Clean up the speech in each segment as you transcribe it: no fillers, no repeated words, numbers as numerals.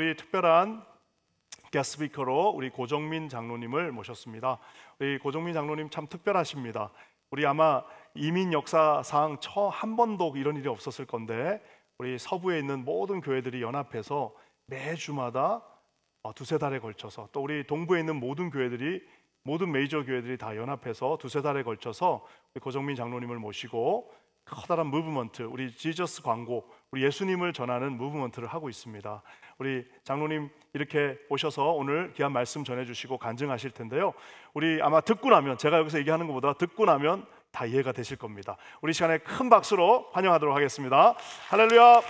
우리 특별한 게스트 스피커로 우리 고정민 장로님을 모셨습니다. 우리 고정민 장로님 참 특별하십니다. 우리 아마 이민 역사상 한 번도 이런 일이 없었을 건데 우리 서부에 있는 모든 교회들이 연합해서 매주마다 두세 달에 걸쳐서, 또 우리 동부에 있는 모든 메이저 교회들이 다 연합해서 두세 달에 걸쳐서 우리 고정민 장로님을 모시고 커다란 무브먼트, 우리 지저스 광고, 우리 예수님을 전하는 무브먼트를 하고 있습니다. 우리 장로님 이렇게 오셔서 오늘 귀한 말씀 전해주시고 간증하실 텐데요, 우리 아마 듣고 나면, 제가 여기서 얘기하는 것보다 듣고 나면 다 이해가 되실 겁니다. 우리 시간에 큰 박수로 환영하도록 하겠습니다. 할렐루야.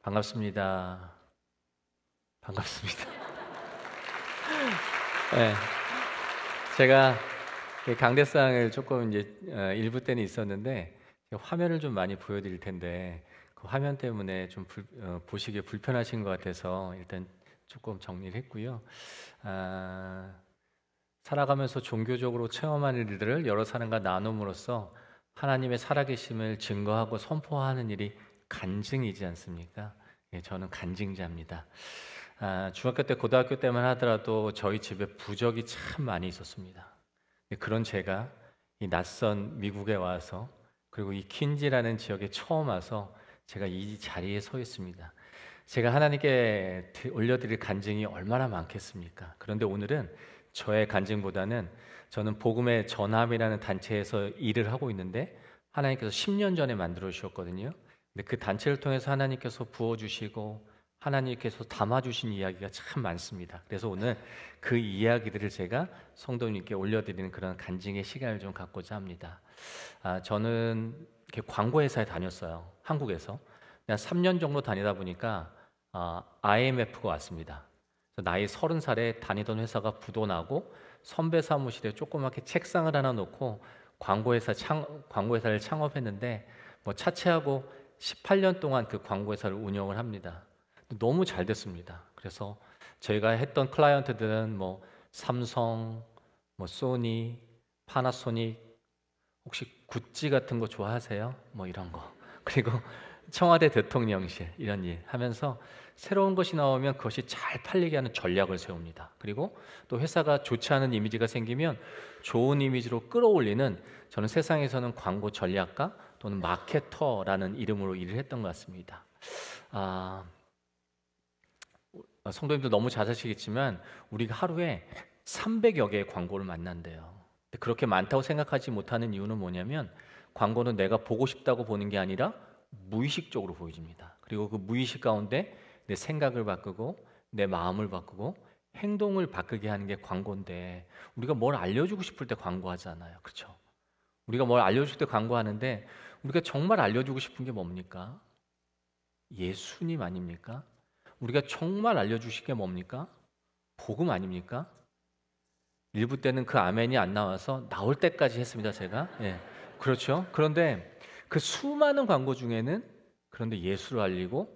반갑습니다. 반갑습니다. 네, 제가 강대상을 조금 이제 일부 때는 있었는데 화면을 좀 많이 보여드릴 텐데 그 화면 때문에 좀 보시기에 불편하신 것 같아서 일단 조금 정리를 했고요. 살아가면서 종교적으로 체험하는 일들을 여러 사람과 나눔으로써 하나님의 살아계심을 증거하고 선포하는 일이 간증이지 않습니까? 예, 저는 간증자입니다. 중학교 때, 고등학교 때만 하더라도 저희 집에 부적이 참 많이 있었습니다. 그런 제가 이 낯선 미국에 와서, 그리고 이 퀸즈라는 지역에 처음 와서 제가 이 자리에 서 있습니다. 제가 하나님께 올려드릴 간증이 얼마나 많겠습니까? 그런데 오늘은 저의 간증보다는 저는 복음의 전함이라는 단체에서 일을 하고 있는데 하나님께서 10년 전에 만들어 주셨거든요. 근데 그 단체를 통해서 하나님께서 부어주시고 하나님께서 담아주신 이야기가 참 많습니다. 그래서 오늘 그 이야기들을 제가 성도님께 올려드리는 그런 간증의 시간을 좀 갖고자 합니다. 저는 이렇게 광고회사에 다녔어요. 한국에서. 한 3년 정도 다니다 보니까 IMF가 왔습니다. 나이 30살에 다니던 회사가 부도나고 선배 사무실에 조그맣게 책상을 하나 놓고 광고회사를 창업했는데 차치하고 18년 동안 그 광고회사를 운영을 합니다. 너무 잘 됐습니다. 그래서 저희가 했던 클라이언트들은 삼성, 소니, 파나소닉, 혹시 구찌 같은 거 좋아하세요? 이런 거. 그리고 청와대 대통령실, 이런 일 하면서 새로운 것이 나오면 그것이 잘 팔리게 하는 전략을 세웁니다. 그리고 또 회사가 좋지 않은 이미지가 생기면 좋은 이미지로 끌어올리는, 저는 세상에서는 광고 전략가 또는 마케터라는 이름으로 일을 했던 것 같습니다. 성도님도 너무 잘 아시겠지만 우리가 하루에 300여 개의 광고를 만난대요. 그렇게 많다고 생각하지 못하는 이유는 뭐냐면, 광고는 내가 보고 싶다고 보는 게 아니라 무의식적으로 보여집니다. 그리고 그 무의식 가운데 내 생각을 바꾸고 내 마음을 바꾸고 행동을 바꾸게 하는 게 광고인데, 우리가 뭘 알려주고 싶을 때 광고하잖아요. 그렇죠? 우리가 뭘 알려줄 때 광고하는데 우리가 정말 알려주고 싶은 게 뭡니까? 예수님 아닙니까? 우리가 정말 알려주실 게 뭡니까? 복음 아닙니까? 일부 때는 그 아멘이 안 나와서 나올 때까지 했습니다, 제가. 예, 그렇죠? 그런데 그 수많은 광고 중에는 그런데 예수를 알리고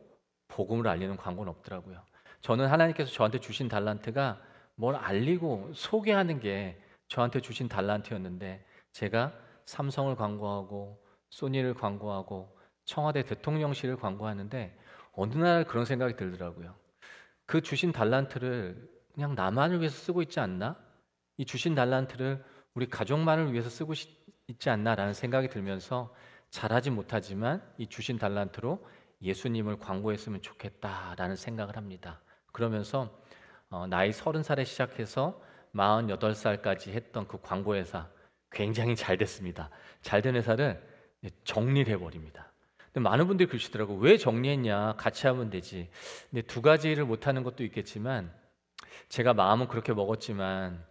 복음을 알리는 광고는 없더라고요. 저는 하나님께서 저한테 주신 달란트가 뭘 알리고 소개하는 게 저한테 주신 달란트였는데, 제가 삼성을 광고하고 소니를 광고하고 청와대 대통령실을 광고하는데 어느 날 그런 생각이 들더라고요. 그 주신 달란트를 그냥 나만을 위해서 쓰고 있지 않나? 이 주신 달란트를 우리 가족만을 위해서 쓰고 있지 않나라는 생각이 들면서, 잘하지 못하지만 이 주신 달란트로 예수님을 광고했으면 좋겠다라는 생각을 합니다. 그러면서 나이 30살에 시작해서 48살까지 했던 그 광고회사 굉장히 잘 됐습니다. 잘 된 회사를 정리를 해버립니다. 근데 많은 분들이 그러시더라고요. 왜 정리했냐? 같이 하면 되지. 근데 두 가지를 못하는 것도 있겠지만, 제가 마음은 그렇게 먹었지만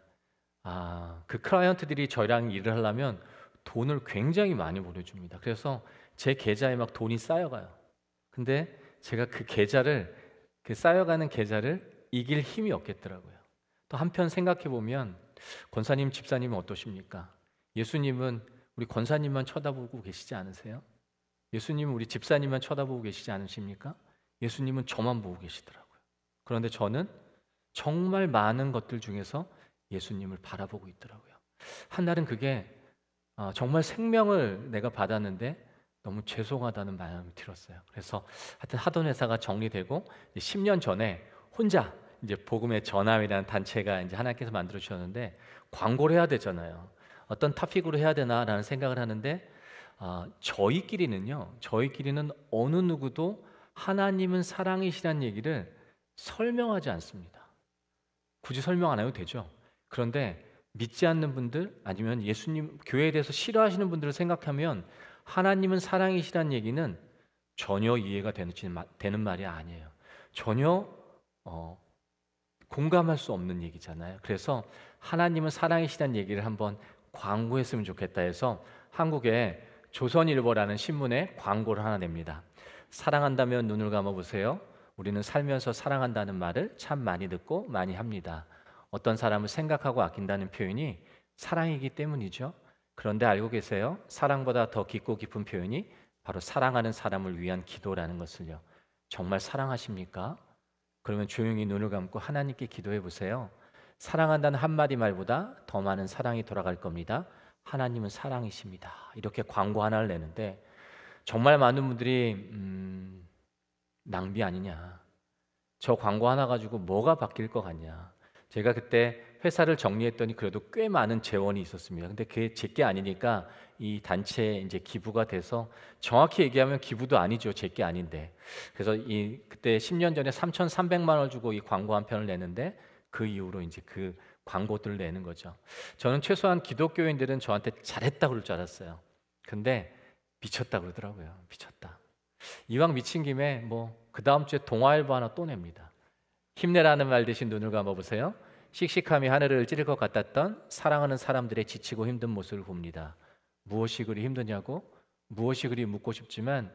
그 클라이언트들이 저희랑 일을 하려면 돈을 굉장히 많이 보내줍니다. 그래서 제 계좌에 막 돈이 쌓여가요. 근데 제가 그 쌓여가는 계좌를 이길 힘이 없겠더라고요. 또 한편 생각해 보면 권사님, 집사님은 어떠십니까? 예수님은 우리 권사님만 쳐다보고 계시지 않으세요? 예수님은 우리 집사님만 쳐다보고 계시지 않으십니까? 예수님은 저만 보고 계시더라고요. 그런데 저는 정말 많은 것들 중에서 예수님을 바라보고 있더라고요. 한날은 그게 정말 생명을 내가 받았는데 너무 죄송하다는 마음이 들었어요. 그래서 하여튼 하던 회사가 정리되고 10년 전에 혼자 이제 복음의 전함이라는 단체가 이제 하나님께서 만들어 주셨는데 광고를 해야 되잖아요. 어떤 토픽으로 해야 되나라는 생각을 하는데 저희끼리는 어느 누구도 하나님은 사랑이시라는 얘기를 설명하지 않습니다. 굳이 설명 안 해도 되죠. 그런데 믿지 않는 분들 아니면 예수님 교회에 대해서 싫어하시는 분들을 생각하면 하나님은 사랑이시라는 얘기는 전혀 이해가 되는 말이 아니에요. 전혀 공감할 수 없는 얘기잖아요. 그래서 하나님은 사랑이시라는 얘기를 한번 광고했으면 좋겠다 해서 한국에 조선일보라는 신문에 광고를 하나 냅니다. 사랑한다면 눈을 감아보세요. 우리는 살면서 사랑한다는 말을 참 많이 듣고 많이 합니다. 어떤 사람을 생각하고 아낀다는 표현이 사랑이기 때문이죠. 그런데 알고 계세요? 사랑보다 더 깊고 깊은 표현이 바로 사랑하는 사람을 위한 기도라는 것을요. 정말 사랑하십니까? 그러면 조용히 눈을 감고 하나님께 기도해 보세요. 사랑한다는 한마디 말보다 더 많은 사랑이 돌아갈 겁니다. 하나님은 사랑이십니다. 이렇게 광고 하나를 내는데 정말 많은 분들이 낭비 아니냐, 저 광고 하나 가지고 뭐가 바뀔 것 같냐. 제가 그때 회사를 정리했더니 그래도 꽤 많은 재원이 있었습니다. 근데 그게 제게 아니니까 이 단체에 이제 기부가 돼서, 정확히 얘기하면 기부도 아니죠. 제게 아닌데. 그래서 그때 10년 전에 3,300만 원을 주고 이 광고 한 편을 내는데 그 이후로 이제 그 광고들을 내는 거죠. 저는 최소한 기독교인들은 저한테 잘했다 그럴 줄 알았어요. 근데 미쳤다 그러더라고요. 미쳤다. 이왕 미친 김에 뭐 그 다음 주에 동아일보 하나 또 냅니다. 힘내라는 말 대신 눈을 감아보세요. 씩씩함이 하늘을 찌를 것 같았던 사랑하는 사람들의 지치고 힘든 모습을 봅니다. 무엇이 그리 힘드냐고? 무엇이 그리 묻고 싶지만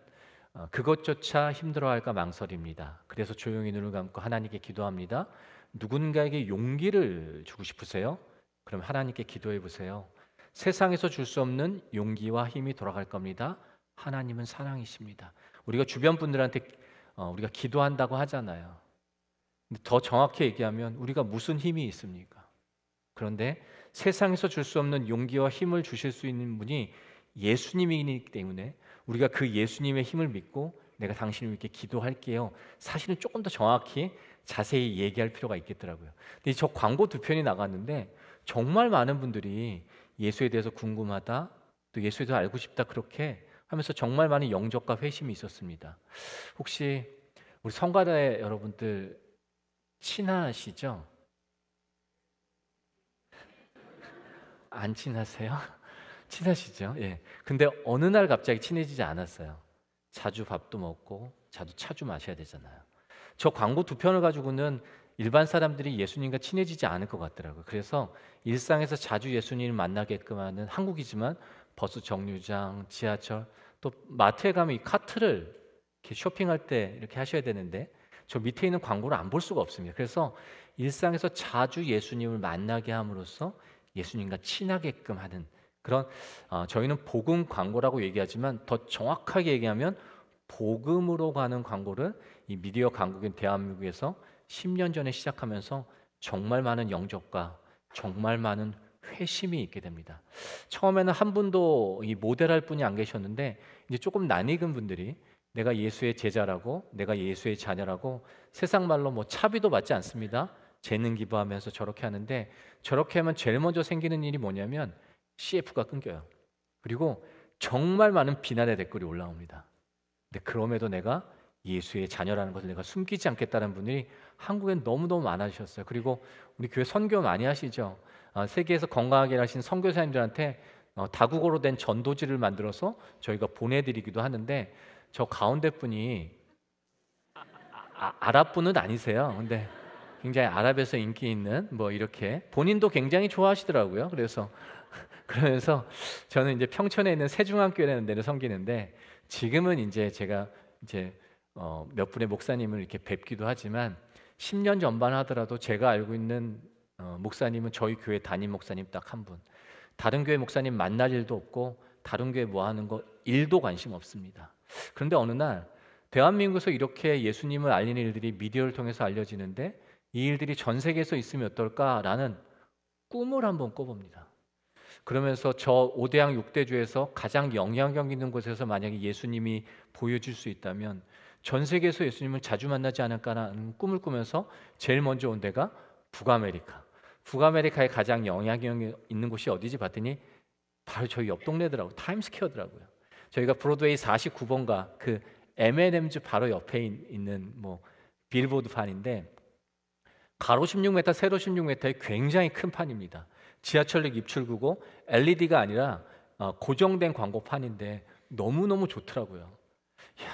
그것조차 힘들어할까 망설입니다. 그래서 조용히 눈을 감고 하나님께 기도합니다. 누군가에게 용기를 주고 싶으세요? 그럼 하나님께 기도해 보세요. 세상에서 줄 수 없는 용기와 힘이 돌아갈 겁니다. 하나님은 사랑이십니다. 우리가 주변 분들한테 우리가 기도한다고 하잖아요. 근데 더 정확히 얘기하면 우리가 무슨 힘이 있습니까? 그런데 세상에서 줄 수 없는 용기와 힘을 주실 수 있는 분이 예수님이기 때문에 우리가 그 예수님의 힘을 믿고 내가 당신을 위해 기도할게요. 사실은 조금 더 정확히 자세히 얘기할 필요가 있겠더라고요. 근데 저 광고 두 편이 나갔는데 정말 많은 분들이 예수에 대해서 궁금하다, 또 예수에 대해서 알고 싶다 그렇게 하면서 정말 많은 영접과 회심이 있었습니다. 혹시 우리 성가대 여러분들 친하시죠? 안 친하세요? 친하시죠? 예. 근데 어느 날 갑자기 친해지지 않았어요. 자주 밥도 먹고 자주 차도 마셔야 되잖아요. 저 광고 두 편을 가지고는 일반 사람들이 예수님과 친해지지 않을 것 같더라고요. 그래서 일상에서 자주 예수님을 만나게끔 하는, 한국이지만 버스 정류장, 지하철, 또 마트에 가면 이 카트를 이렇게 쇼핑할 때 이렇게 하셔야 되는데 저 밑에 있는 광고를 안 볼 수가 없습니다. 그래서 일상에서 자주 예수님을 만나게 함으로써 예수님과 친하게끔 하는 그런, 저희는 복음 광고라고 얘기하지만 더 정확하게 얘기하면 복음으로 가는 광고를 이 미디어 강국인 대한민국에서 10년 전에 시작하면서 정말 많은 영접과 정말 많은 회심이 있게 됩니다. 처음에는 한 분도 이 모델할 분이 안 계셨는데 이제 조금 낯익은 분들이 내가 예수의 제자라고, 내가 예수의 자녀라고, 세상 말로 뭐 차비도 받지 않습니다. 재능 기부하면서 저렇게 하는데, 저렇게 하면 제일 먼저 생기는 일이 뭐냐면 CF가 끊겨요. 그리고 정말 많은 비난의 댓글이 올라옵니다. 근데 그럼에도 내가 예수의 자녀라는 것을 내가 숨기지 않겠다는 분이 한국엔 너무너무 많아지셨어요. 그리고 우리 교회 선교 많이 하시죠. 세계에서 건강하게 하신 선교사님들한테 다국어로 된 전도지를 만들어서 저희가 보내드리기도 하는데, 저 가운데 분이 아랍 분은 아니세요. 근데 굉장히 아랍에서 인기 있는 뭐 이렇게 본인도 굉장히 좋아하시더라고요. 그래서 그러면서 저는 이제 평촌에 있는 세중학교라는 데를 섬기는데, 지금은 이제 제가 이제 몇 분의 목사님을 이렇게 뵙기도 하지만 10년 전만 하더라도 제가 알고 있는 목사님은 저희 교회 담임 목사님 딱 한 분. 다른 교회 목사님 만날 일도 없고 다른 교회 뭐 하는 거 일도 관심 없습니다. 그런데 어느 날 대한민국에서 이렇게 예수님을 알리는 일들이 미디어를 통해서 알려지는데 이 일들이 전 세계에서 있으면 어떨까라는 꿈을 한번 꿔봅니다. 그러면서 저 5대양 6대주에서 가장 영향력 있는 곳에서 만약에 예수님이 보여줄 수 있다면 전 세계에서 예수님을 자주 만나지 않을까라는 꿈을 꾸면서 제일 먼저 온 데가 북아메리카. 북아메리카에 가장 영향력 있는 곳이 어디지 봤더니 바로 저희 옆 동네더라고요. 타임스퀘어더라고요. 저희가 브로드웨이 49번가 그 M&M's 바로 옆에 있는 뭐 빌보드 판인데 가로 16m, 세로 16m의 굉장히 큰 판입니다. 지하철역 입출구고 LED가 아니라 고정된 광고판인데 너무너무 좋더라고요. 이야,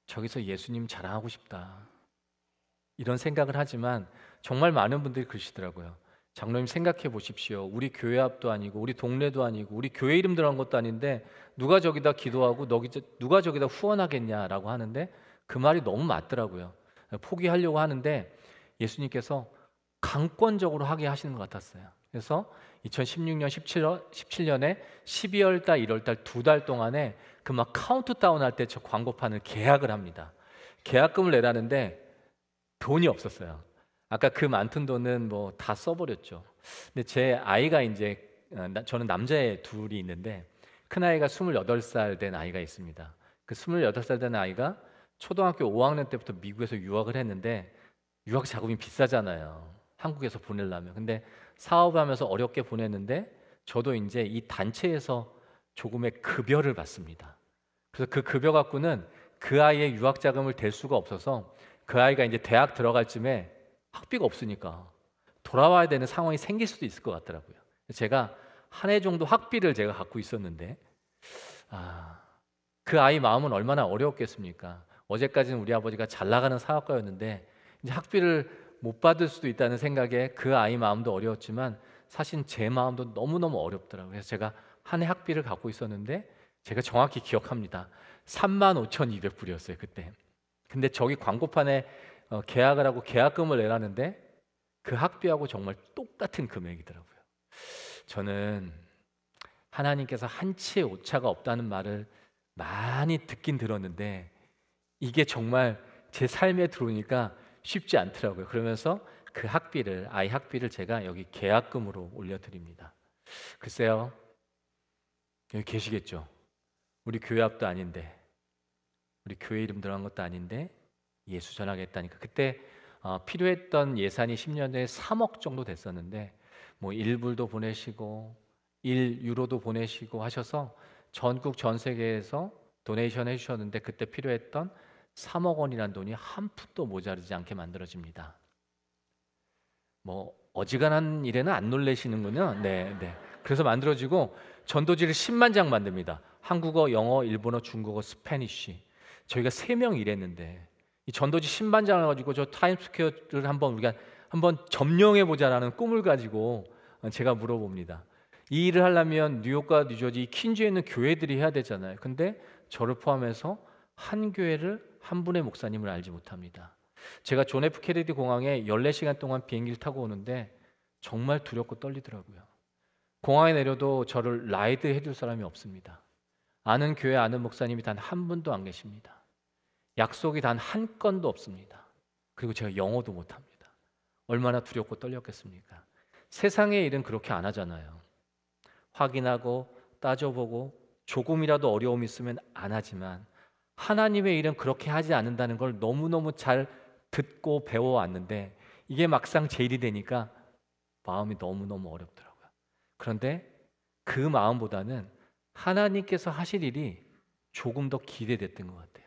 저기서 예수님 자랑하고 싶다. 이런 생각을 하지만 정말 많은 분들이 그러시더라고요. 장로님 생각해 보십시오. 우리 교회 앞도 아니고 우리 동네도 아니고 우리 교회 이름 들어간 것도 아닌데 누가 저기다 기도하고 누가 저기다 후원하겠냐라고 하는데 그 말이 너무 맞더라고요. 포기하려고 하는데 예수님께서 강권적으로 하게 하시는 것 같았어요. 그래서 2016년, 17년에 12월 달, 1월 달 2달 동안에 그 막 카운트다운 할 때 저 광고판을 계약을 합니다. 계약금을 내라는데 돈이 없었어요. 아까 그 많던 돈은 뭐 다 써버렸죠. 근데 제 아이가 이제 저는 남자애 둘이 있는데 큰 아이가 28살 된 아이가 있습니다. 그 28살 된 아이가 초등학교 5학년 때부터 미국에서 유학을 했는데 유학 자금이 비싸잖아요. 한국에서 보내려면. 근데 사업을 하면서 어렵게 보냈는데 저도 이제 이 단체에서 조금의 급여를 받습니다. 그래서 그 급여 갖고는 그 아이의 유학 자금을 댈 수가 없어서 그 아이가 이제 대학 들어갈 쯤에 학비가 없으니까 돌아와야 되는 상황이 생길 수도 있을 것 같더라고요. 제가 한 해 정도 학비를 제가 갖고 있었는데 그 아이 마음은 얼마나 어려웠겠습니까? 어제까지는 우리 아버지가 잘 나가는 사업가였는데 이제 학비를 못 받을 수도 있다는 생각에 그 아이 마음도 어려웠지만 사실 제 마음도 너무너무 어렵더라고요. 그래서 제가 한 해 학비를 갖고 있었는데 제가 정확히 기억합니다. 35,200불이었어요 그때. 근데 저기 광고판에 계약을 하고 계약금을 내라는데 그 학비하고 정말 똑같은 금액이더라고요. 저는 하나님께서 한치의 오차가 없다는 말을 많이 듣긴 들었는데 이게 정말 제 삶에 들어오니까 쉽지 않더라고요. 그러면서 그 학비를, 아이 학비를 제가 여기 계약금으로 올려드립니다. 글쎄요, 여기 계시겠죠? 우리 교회 앞도 아닌데, 우리 교회 이름 들어간 것도 아닌데 예수 전하겠다니까. 그때 필요했던 예산이 10년 전에 3억 정도 됐었는데 뭐 1불도 보내시고 1유로도 보내시고 하셔서 전국 전 세계에서 도네이션 해주셨는데 그때 필요했던 3억 원이라는 돈이 한 푼도 모자르지 않게 만들어집니다. 뭐 어지간한 일에는 안 놀라시는군요. 네. 그래서 만들어지고 전도지를 10만 장 만듭니다. 한국어, 영어, 일본어, 중국어, 스페니쉬. 저희가 3명 일했는데 이 전도지 10만 장을 가지고 저 타임스퀘어를 우리가 한번 점령해 보자라는 꿈을 가지고 제가 물어봅니다. 이 일을 하려면 뉴욕과 뉴저지 퀸즈에 있는 교회들이 해야 되잖아요. 근데 저를 포함해서 한 교회를 한 분의 목사님을 알지 못합니다. 제가 존 F 케네디 공항에 14시간 동안 비행기를 타고 오는데 정말 두렵고 떨리더라고요. 공항에 내려도 저를 라이드 해줄 사람이 없습니다. 아는 교회 아는 목사님이 단 한 분도 안 계십니다. 약속이 단 한 건도 없습니다. 그리고 제가 영어도 못합니다. 얼마나 두렵고 떨렸겠습니까? 세상의 일은 그렇게 안 하잖아요. 확인하고 따져보고 조금이라도 어려움이 있으면 안 하지만 하나님의 일은 그렇게 하지 않는다는 걸 너무너무 잘 듣고 배워왔는데 이게 막상 제 일이 되니까 마음이 너무너무 어렵더라고요. 그런데 그 마음보다는 하나님께서 하실 일이 조금 더 기대됐던 것 같아요.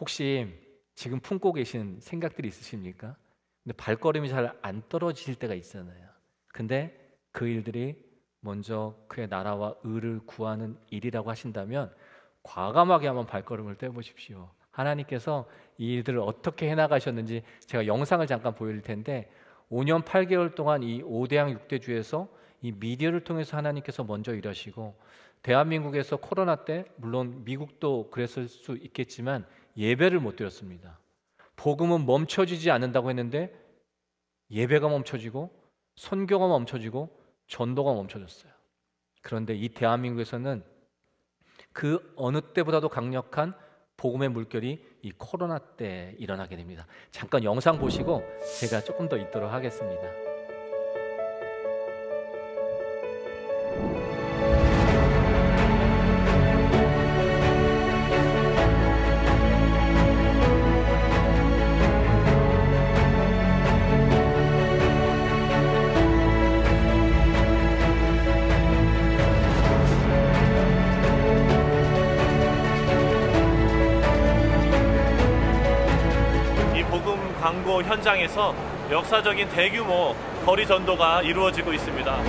혹시 지금 품고 계신 생각들이 있으십니까? 근데 발걸음이 잘 안 떨어지실 때가 있잖아요. 근데 그 일들이 먼저 그의 나라와 의를 구하는 일이라고 하신다면 과감하게 한번 발걸음을 떼보십시오. 하나님께서 이 일들을 어떻게 해나가셨는지 제가 영상을 잠깐 보여드릴 텐데 5년 8개월 동안 이 5대양 6대주에서 이 미디어를 통해서 하나님께서 먼저 일하시고 대한민국에서 코로나 때 물론 미국도 그랬을 수 있겠지만 예배를 못 드렸습니다. 복음은 멈춰지지 않는다고 했는데 예배가 멈춰지고 선교가 멈춰지고 전도가 멈춰졌어요. 그런데 이 대한민국에서는 그 어느 때보다도 강력한 복음의 물결이 이 코로나 때 일어나게 됩니다. 잠깐 영상 보시고 제가 조금 더 있도록 하겠습니다. 광고 현장에서 역사적인 대규모 거리 전도가 이루어지고 있습니다.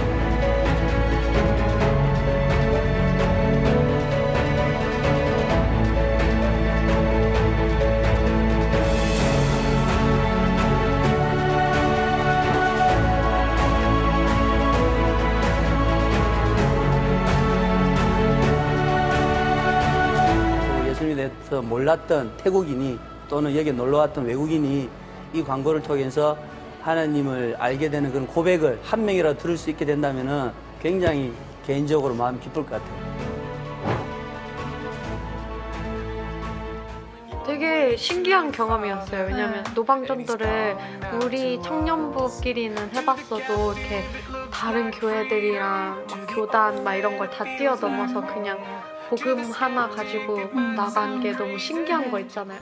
예수님에 대해서 몰랐던 태국인이 또는 여기 놀러왔던 외국인이 이 광고를 통해서 하나님을 알게 되는 그런 고백을 한 명이라도 들을 수 있게 된다면 굉장히 개인적으로 마음이 기쁠 것 같아요. 되게 신기한 경험이었어요. 왜냐면 노방전도를 우리 청년부끼리는 해봤어도 이렇게 다른 교회들이랑 막 교단 막 이런 걸 다 뛰어넘어서 그냥 복음 하나 가지고 나간 게 너무 신기한 거 있잖아요.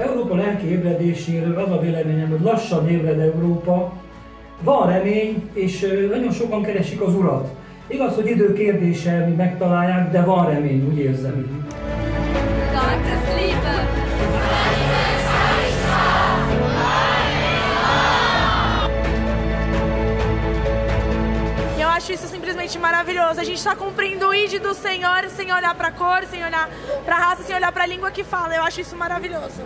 Európa lelki ébredéséről az a véleményem, hogy lassan ébred Európa. Van remény, és nagyon sokan keresik az Urat. Igaz, hogy idő kérdése, mi megtalálják, de van remény, úgy érzem. Eu acho isso simplesmente maravilhoso. A gente está cumprindo o ID do Senhor sem olhar para a cor, sem olhar para a raça, sem olhar para a língua que fala. Eu acho isso maravilhoso.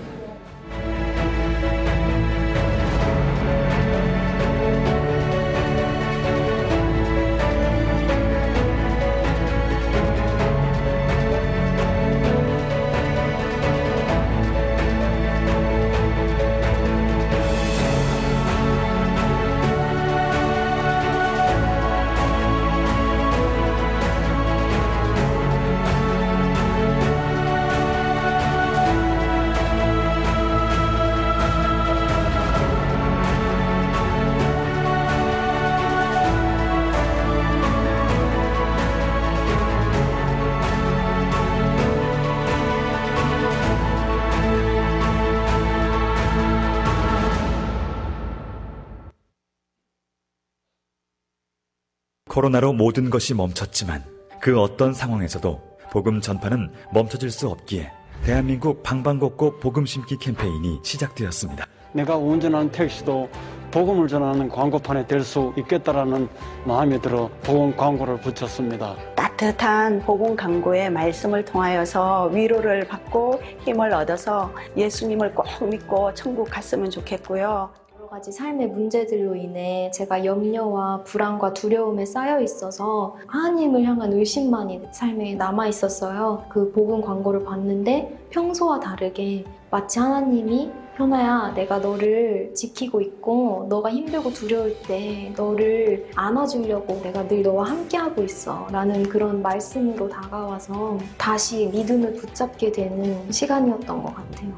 코로나로 모든 것이 멈췄지만 그 어떤 상황에서도 복음 전파는 멈춰질 수 없기에 대한민국 방방곡곡 복음 심기 캠페인이 시작되었습니다. 내가 운전하는 택시도 복음을 전하는 광고판에 될 수 있겠다라는 마음이 들어 복음 광고를 붙였습니다. 따뜻한 복음 광고의 말씀을 통하여서 위로를 받고 힘을 얻어서 예수님을 꼭 믿고 천국 갔으면 좋겠고요. 여러 가지 삶의 문제들로 인해 제가 염려와 불안과 두려움에 쌓여 있어서 하나님을 향한 의심만이 삶에 남아 있었어요. 그 복음 광고를 봤는데 평소와 다르게 마치 하나님이 현아야, 내가 너를 지키고 있고 너가 힘들고 두려울 때 너를 안아주려고 내가 늘 너와 함께하고 있어 라는 그런 말씀으로 다가와서 다시 믿음을 붙잡게 되는 시간이었던 것 같아요.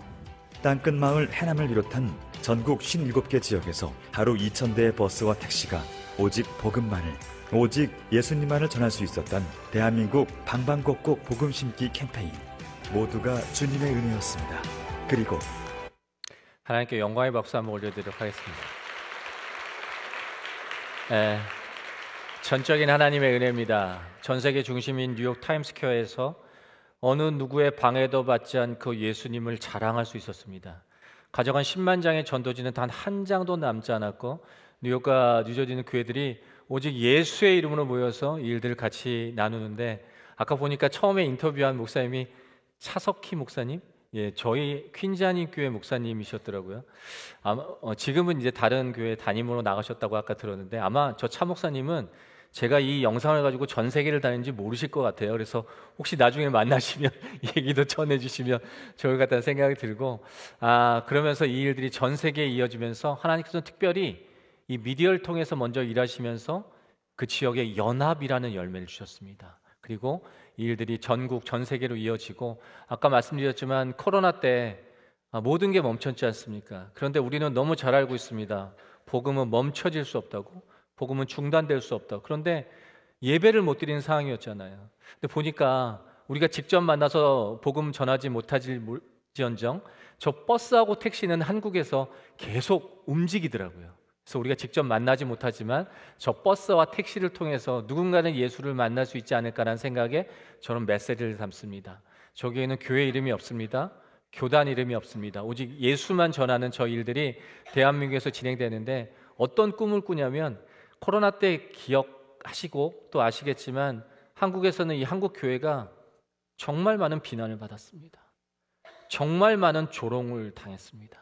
땅끝 마을 해남을 비롯한 전국 57개 지역에서 하루 2,000대의 버스와 택시가 오직 복음만을, 오직 예수님만을 전할 수 있었던 대한민국 방방곡곡 복음 심기 캠페인. 모두가 주님의 은혜였습니다. 그리고 하나님께 영광의 박수 한번 올려드리도록 하겠습니다. 전적인 하나님의 은혜입니다. 전 세계 중심인 뉴욕 타임스퀘어에서 어느 누구의 방해도 받지 않고 예수님을 자랑할 수 있었습니다. 가져간 10만 장의 전도지는 단 한 장도 남지 않았고 뉴욕과 뉴저지 있는 교회들이 오직 예수의 이름으로 모여서 이 일들을 같이 나누는데, 아까 보니까 처음에 인터뷰한 목사님이 차석희 목사님, 저희 퀸자님 교회 목사님이셨더라고요. 아마 지금은 이제 다른 교회 담임으로 나가셨다고 아까 들었는데, 아마 저 차 목사님은 제가 이 영상을 가지고 전 세계를 다니는지 모르실 것 같아요. 그래서 혹시 나중에 만나시면 얘기도 전해주시면 좋을 것 같다는 생각이 들고, 그러면서 이 일들이 전 세계에 이어지면서 하나님께서는 특별히 이 미디어를 통해서 먼저 일하시면서 그 지역에 연합이라는 열매를 주셨습니다. 그리고 이 일들이 전국, 전 세계로 이어지고, 아까 말씀드렸지만 코로나 때 모든 게 멈췄지 않습니까? 그런데 우리는 너무 잘 알고 있습니다. 복음은 멈춰질 수 없다고, 복음은 중단될 수 없다고. 그런데 예배를 못 드리는 상황이었잖아요. 근데 보니까 우리가 직접 만나서 복음 전하지 못하지언정 저 버스하고 택시는 한국에서 계속 움직이더라고요. 그래서 우리가 직접 만나지 못하지만 저 버스와 택시를 통해서 누군가는 예수를 만날 수 있지 않을까라는 생각에 저는 메시지를 담습니다. 저기에는 교회 이름이 없습니다. 교단 이름이 없습니다. 오직 예수만 전하는 저 일들이 대한민국에서 진행되는데, 어떤 꿈을 꾸냐면, 코로나 때 기억하시고 또 아시겠지만 한국에서는 이 한국 교회가 정말 많은 비난을 받았습니다. 정말 많은 조롱을 당했습니다.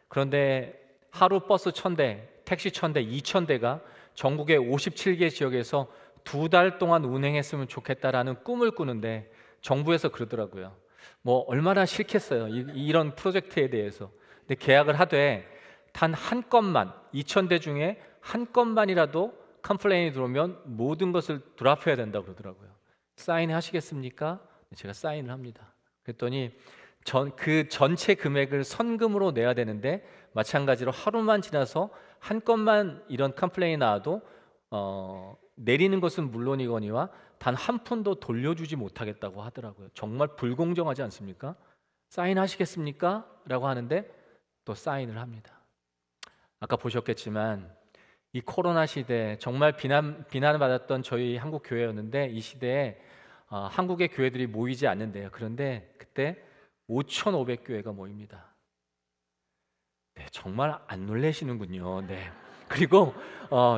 그런데 하루 버스 1000대, 택시 1000대, 2000대가 전국의 57개 지역에서 2달 동안 운행했으면 좋겠다라는 꿈을 꾸는데, 정부에서 그러더라고요. 뭐 얼마나 싫겠어요, 이런 프로젝트에 대해서. 근데 계약을 하되 단 한 건만, 2000대 중에 한 건만이라도 컴플레인이 들어오면 모든 것을 드랍해야 된다고 그러더라고요. 사인하시겠습니까? 제가 사인을 합니다. 그랬더니 그 전체 금액을 선금으로 내야 되는데, 마찬가지로 하루만 지나서 한 건만 이런 컴플레인이 나와도 내리는 것은 물론이거니와 단 한 푼도 돌려주지 못하겠다고 하더라고요. 정말 불공정하지 않습니까? 사인하시겠습니까? 라고 하는데 또 사인을 합니다. 아까 보셨겠지만 이 코로나 시대 정말 비난을 받았던 저희 한국 교회였는데, 이 시대에 한국의 교회들이 모이지 않는데요. 그런데 그때 5,500교회가 모입니다. 네, 정말 안 놀라시는군요. 네. 그리고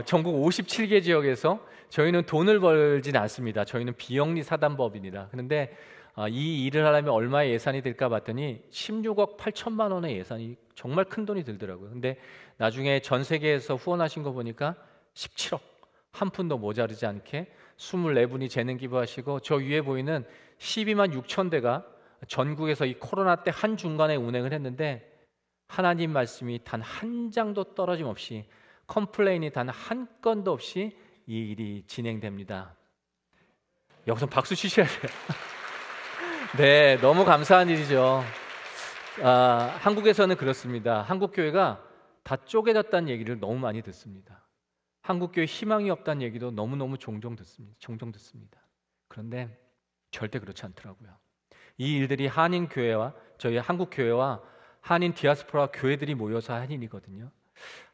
전국 57개 지역에서 저희는 돈을 벌진 않습니다. 저희는 비영리 사단법인이라. 그런데 이 일을 하려면 얼마의 예산이 들까 봤더니 16억 8천만 원의 예산이 정말 큰 돈이 들더라고요. 근데 나중에 전 세계에서 후원하신 거 보니까 17억, 한 푼도 모자르지 않게 24분이 재능 기부하시고, 저 위에 보이는 12만 6천 대가 전국에서 이 코로나 때 한 중간에 운행을 했는데, 하나님 말씀이 단 한 장도 떨어짐 없이, 컴플레인이 단 한 건도 없이 이 일이 진행됩니다. 여기서 박수 치셔야 돼요. 네, 너무 감사한 일이죠. 한국에서는 그렇습니다. 한국 교회가 다 쪼개졌다는 얘기를 너무 많이 듣습니다. 한국 교회 희망이 없다는 얘기도 너무너무 종종 듣습니다. 그런데 절대 그렇지 않더라고요. 이 일들이 한인 교회와 저희 한국 교회와 한인 디아스포라 교회들이 모여서 한 일이거든요.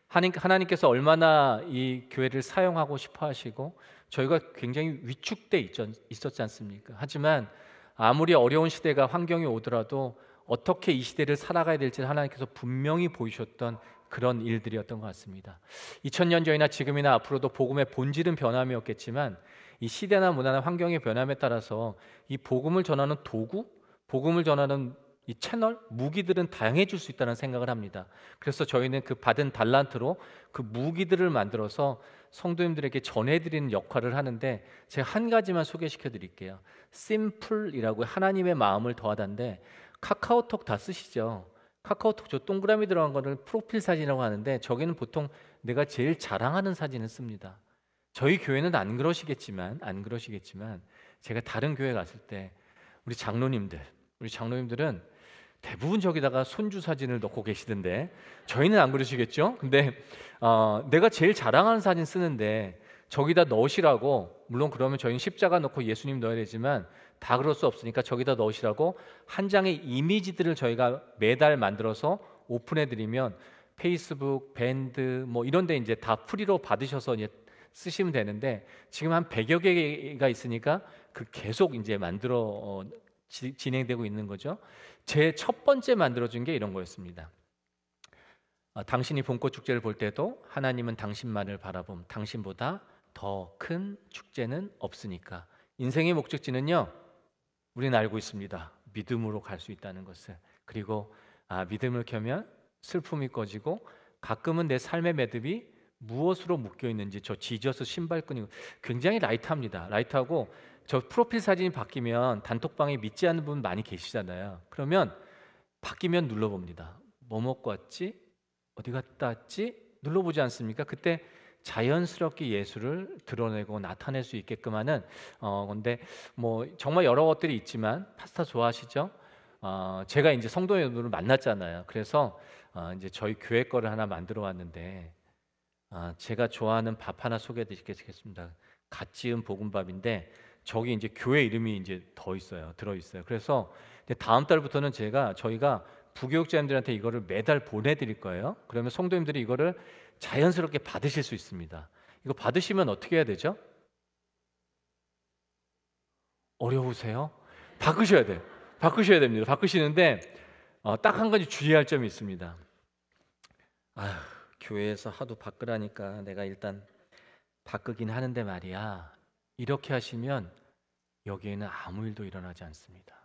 하나님께서 얼마나 이 교회를 사용하고 싶어 하시고, 저희가 굉장히 위축돼 있었지 않습니까? 하지만 아무리 어려운 시대가 환경이 오더라도 어떻게 이 시대를 살아가야 될지 하나님께서 분명히 보이셨던 그런 일들이었던 것 같습니다. 2000년 전이나 지금이나 앞으로도 복음의 본질은 변함이 없겠지만, 이 시대나 문화나 환경의 변함에 따라서 이 복음을 전하는 도구, 복음을 전하는 이 채널, 무기들은 다양해질 수 있다는 생각을 합니다. 그래서 저희는 그 받은 달란트로 그 무기들을 만들어서 성도님들에게 전해드리는 역할을 하는데, 제가 한 가지만 소개시켜 드릴게요. 심플이라고 하나님의 마음을 더하다인데, 카카오톡 다 쓰시죠? 카카오톡 저 동그라미 들어간 거를 프로필 사진이라고 하는데, 저기는 보통 내가 제일 자랑하는 사진을 씁니다. 저희 교회는 안 그러시겠지만 제가 다른 교회 갔을 때 우리 장로님들은 대부분 저기다가 손주 사진을 넣고 계시던데, 저희는 안 그러시겠죠? 근데 내가 제일 자랑하는 사진 쓰는데 저기다 넣으시라고, 물론 그러면 저희는 십자가 넣고 예수님 넣어야 되지만 다 그럴 수 없으니까 저기다 넣으시라고 한 장의 이미지들을 저희가 매달 만들어서 오픈해 드리면 페이스북, 밴드 뭐 이런 데 이제 다 프리로 받으셔서 이제 쓰시면 되는데, 지금 한 100여 개가 있으니까 그 계속 이제 만들어 진행되고 있는 거죠. 제 첫 번째 만들어준 게 이런 거였습니다. 당신이 봄꽃 축제를 볼 때도 하나님은 당신만을 바라봄, 당신보다 더 큰 축제는 없으니까. 인생의 목적지는요, 우리는 알고 있습니다. 믿음으로 갈 수 있다는 것을. 그리고 믿음을 켜면 슬픔이 꺼지고, 가끔은 내 삶의 매듭이 무엇으로 묶여 있는지 저 지저스 신발끈이 굉장히 라이트합니다. 라이트하고 저 프로필 사진이 바뀌면 단톡방에 믿지 않는 분 많이 계시잖아요. 그러면 바뀌면 눌러봅니다. 뭐 먹고 왔지? 어디 갔다 왔지? 눌러보지 않습니까? 그때 자연스럽게 예수를 드러내고 나타낼 수 있게끔 하는 근데 뭐 정말 여러 것들이 있지만 파스타 좋아하시죠? 제가 이제 성도 여러분을 만났잖아요. 그래서 이제 저희 교회 거를 하나 만들어 왔는데 제가 좋아하는 밥 하나 소개해 드리겠습니다. 갓 지은 볶음밥인데 저기 이제 교회 이름이 이제 들어 있어요. 그래서 이제 다음 달부터는 저희가 부교육자님들한테 이거를 매달 보내드릴 거예요. 그러면 성도님들이 이거를 자연스럽게 받으실 수 있습니다. 이거 받으시면 어떻게 해야 되죠? 어려우세요? 바꾸셔야 돼요. 바꾸셔야 됩니다. 바꾸시는데 딱 한 가지 주의할 점이 있습니다. 교회에서 하도 바꾸라니까 내가 일단 바꾸긴 하는데 말이야. 이렇게 하시면 여기에는 아무 일도 일어나지 않습니다.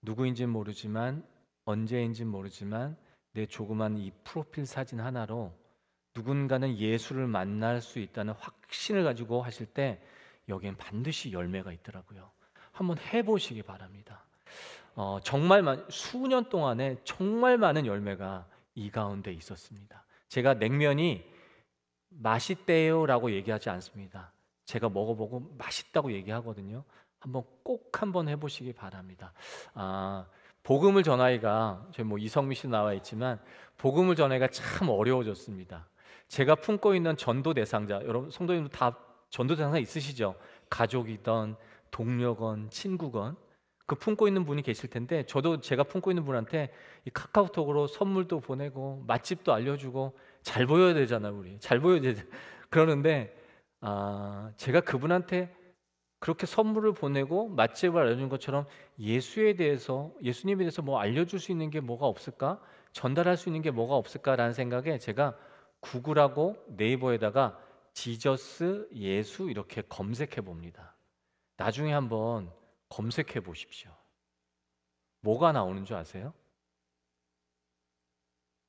누구인지는 모르지만 언제인지는 모르지만 내 조그만 이 프로필 사진 하나로 누군가는 예수를 만날 수 있다는 확신을 가지고 하실 때 여기엔 반드시 열매가 있더라고요. 한번 해보시기 바랍니다. 정말 수년 동안에 정말 많은 열매가 이 가운데 있었습니다. 제가 냉면이 맛있대요라고 얘기하지 않습니다. 제가 먹어보고 맛있다고 얘기하거든요. 한번 해보시기 바랍니다. 복음을 전하기가 저희 뭐 이성미 씨 나와 있지만 복음을 전하기가 참 어려워졌습니다. 제가 품고 있는 전도 대상자, 여러분 성도님들 다 전도 대상자 있으시죠? 가족이든 동료건 친구건 그 품고 있는 분이 계실 텐데 저도 제가 품고 있는 분한테 이 카카오톡으로 선물도 보내고 맛집도 알려주고 잘 보여야 되잖아요. 우리 잘 보여야 되잖아요. 그러는데 제가 그분한테 그렇게 선물을 보내고 맛집을 알려준 것처럼 예수님에 대해서 뭐 알려줄 수 있는 게 뭐가 없을까? 전달할 수 있는 게 뭐가 없을까라는 생각에 제가 구글하고 네이버에다가 지저스 예수 이렇게 검색해 봅니다. 나중에 한번 검색해 보십시오. 뭐가 나오는 줄 아세요?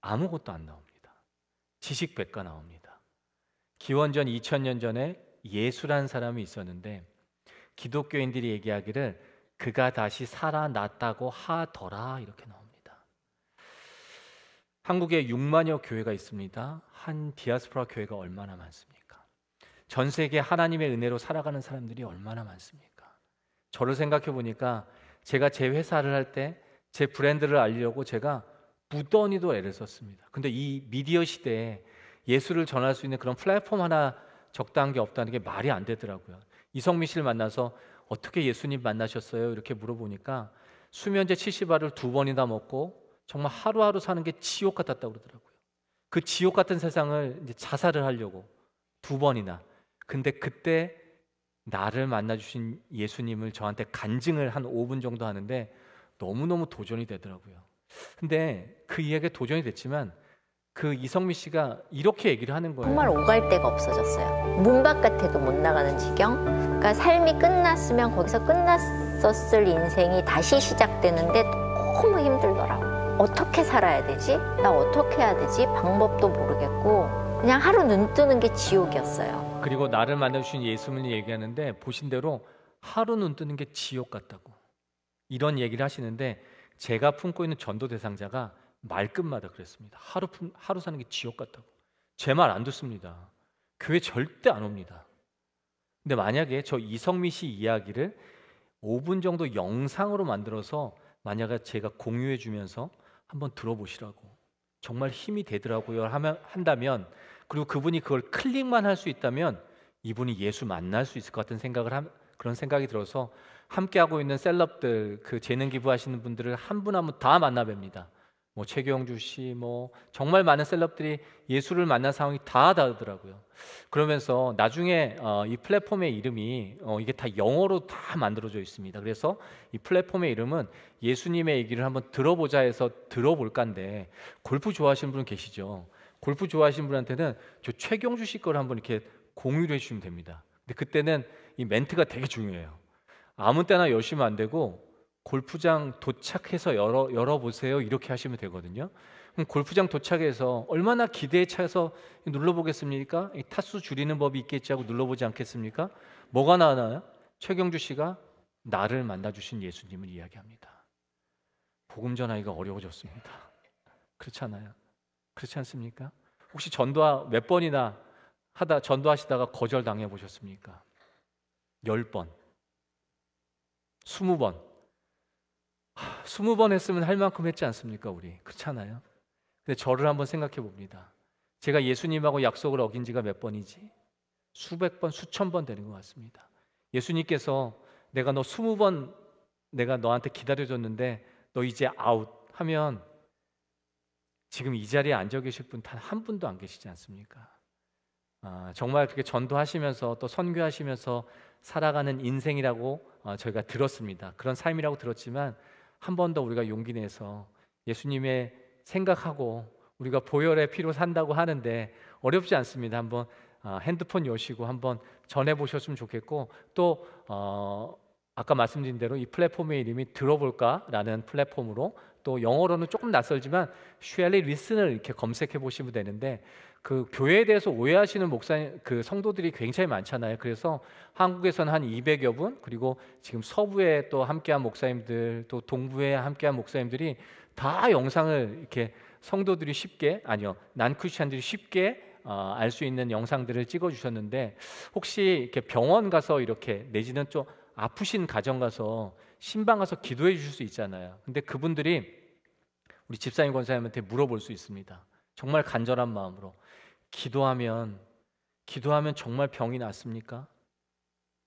아무것도 안 나옵니다. 지식백과 나옵니다. 기원전 2000년 전에 예수라는 사람이 있었는데 기독교인들이 얘기하기를 그가 다시 살아났다고 하더라 이렇게 나옵니다. 한국에 6만여 교회가 있습니다. 한 디아스포라 교회가 얼마나 많습니까? 전 세계 하나님의 은혜로 살아가는 사람들이 얼마나 많습니까? 저를 생각해 보니까 제가 제 회사를 할 때 제 브랜드를 알리려고 제가 무던히도 애를 썼습니다. 근데 이 미디어 시대에 예수를 전할 수 있는 그런 플랫폼 하나 적당한 게 없다는 게 말이 안 되더라고요. 이성미 씨를 만나서 어떻게 예수님 만나셨어요? 이렇게 물어보니까 수면제 70알을 2번이나 먹고 정말 하루하루 사는 게 지옥 같았다고 그러더라고요. 그 지옥 같은 세상을 이제 자살을 하려고 2번이나. 근데 그때 나를 만나주신 예수님을 저한테 간증을 한 5분 정도 하는데 너무너무 도전이 되더라고요. 근데 그 이야기가 도전이 됐지만 그 이성미 씨가 이렇게 얘기를 하는 거예요. 정말 오갈 데가 없어졌어요. 문 바깥에도 못 나가는 지경. 그러니까 삶이 끝났으면 거기서 끝났었을 인생이 다시 시작되는데 너무 힘들더라고요. 어떻게 살아야 되지? 나 어떻게 해야 되지? 방법도 모르겠고 그냥 하루 눈 뜨는 게 지옥이었어요. 그리고 나를 만나주신 예수님을 얘기하는데 보신 대로 하루 눈 뜨는 게 지옥 같다고 이런 얘기를 하시는데 제가 품고 있는 전도 대상자가 말끝마다 그랬습니다. 하루 사는 게 지옥 같다고. 제 말 안 듣습니다. 교회 절대 안 옵니다. 근데 만약에 저 이성미 씨 이야기를 5분 정도 영상으로 만들어서 만약에 제가 공유해 주면서 한번 들어보시라고 정말 힘이 되더라고요 한다면 그리고 그분이 그걸 클릭만 할 수 있다면 이분이 예수 만날 수 있을 것 같은 그런 생각이 들어서 함께하고 있는 셀럽들 그 재능 기부하시는 분들을 한 분 한 분 다 만나 뵙니다. 뭐 최경주 씨, 뭐 정말 많은 셀럽들이 예수를 만난 상황이 다 다르더라고요. 그러면서 나중에 이 플랫폼의 이름이 이게 다 영어로 다 만들어져 있습니다. 그래서 이 플랫폼의 이름은 예수님의 얘기를 한번 들어보자 해서 들어볼까인데 골프 좋아하시는 분 계시죠? 골프 좋아하시는 분한테는 저 최경주 씨 거를 한번 이렇게 공유를 해주시면 됩니다. 근데 그때는 이 멘트가 되게 중요해요. 아무 때나 여시면 안 되고 골프장 도착해서 열어보세요 이렇게 하시면 되거든요. 그럼 골프장 도착해서 얼마나 기대에 차서 눌러보겠습니까? 이 타수 줄이는 법이 있겠지 하고 눌러보지 않겠습니까? 뭐가 나와요? 최경주 씨가 나를 만나주신 예수님을 이야기합니다. 복음 전하기가 어려워졌습니다. 그렇지 않아요? 그렇지 않습니까? 혹시 몇 번이나 전도하시다가 거절당해 보셨습니까? 10번, 20번. 20번 했으면 할 만큼 했지 않습니까, 우리? 그렇지 않아요? 근데 저를 한번 생각해 봅니다. 제가 예수님하고 약속을 어긴 지가 몇 번이지? 수백 번, 수천 번 되는 것 같습니다. 예수님께서 내가 너 20번 내가 너한테 기다려줬는데 너 이제 아웃 하면 지금 이 자리에 앉아 계실 분 단 한 분도 안 계시지 않습니까? 정말 그렇게 전도하시면서 또 선교하시면서 살아가는 인생이라고 저희가 들었습니다. 그런 삶이라고 들었지만 한 번 더 우리가 용기 내서 예수님의 생각하고 우리가 보혈의 피로 산다고 하는데 어렵지 않습니다. 한번 핸드폰 여시고 한번 전해보셨으면 좋겠고 또 아까 말씀드린 대로 이 플랫폼의 이름이 들어볼까라는 플랫폼으로 또 영어로는 조금 낯설지만 Surely Listen을 이렇게 검색해 보시면 되는데 그 교회에 대해서 오해하시는 그 성도들이 굉장히 많잖아요. 그래서 한국에서는 한 200여 분, 그리고 지금 서부에 또 함께한 목사님들, 또 동부에 함께한 목사님들이 다 영상을 이렇게 성도들이 난크리스찬들이 쉽게 알 수 있는 영상들을 찍어주셨는데 혹시 이렇게 병원 가서 이렇게 내지는 좀 아프신 가정 가서 신방 가서 기도해 주실 수 있잖아요. 근데 그분들이 우리 집사님 권사님한테 물어볼 수 있습니다. 정말 간절한 마음으로 기도하면 정말 병이 낫습니까?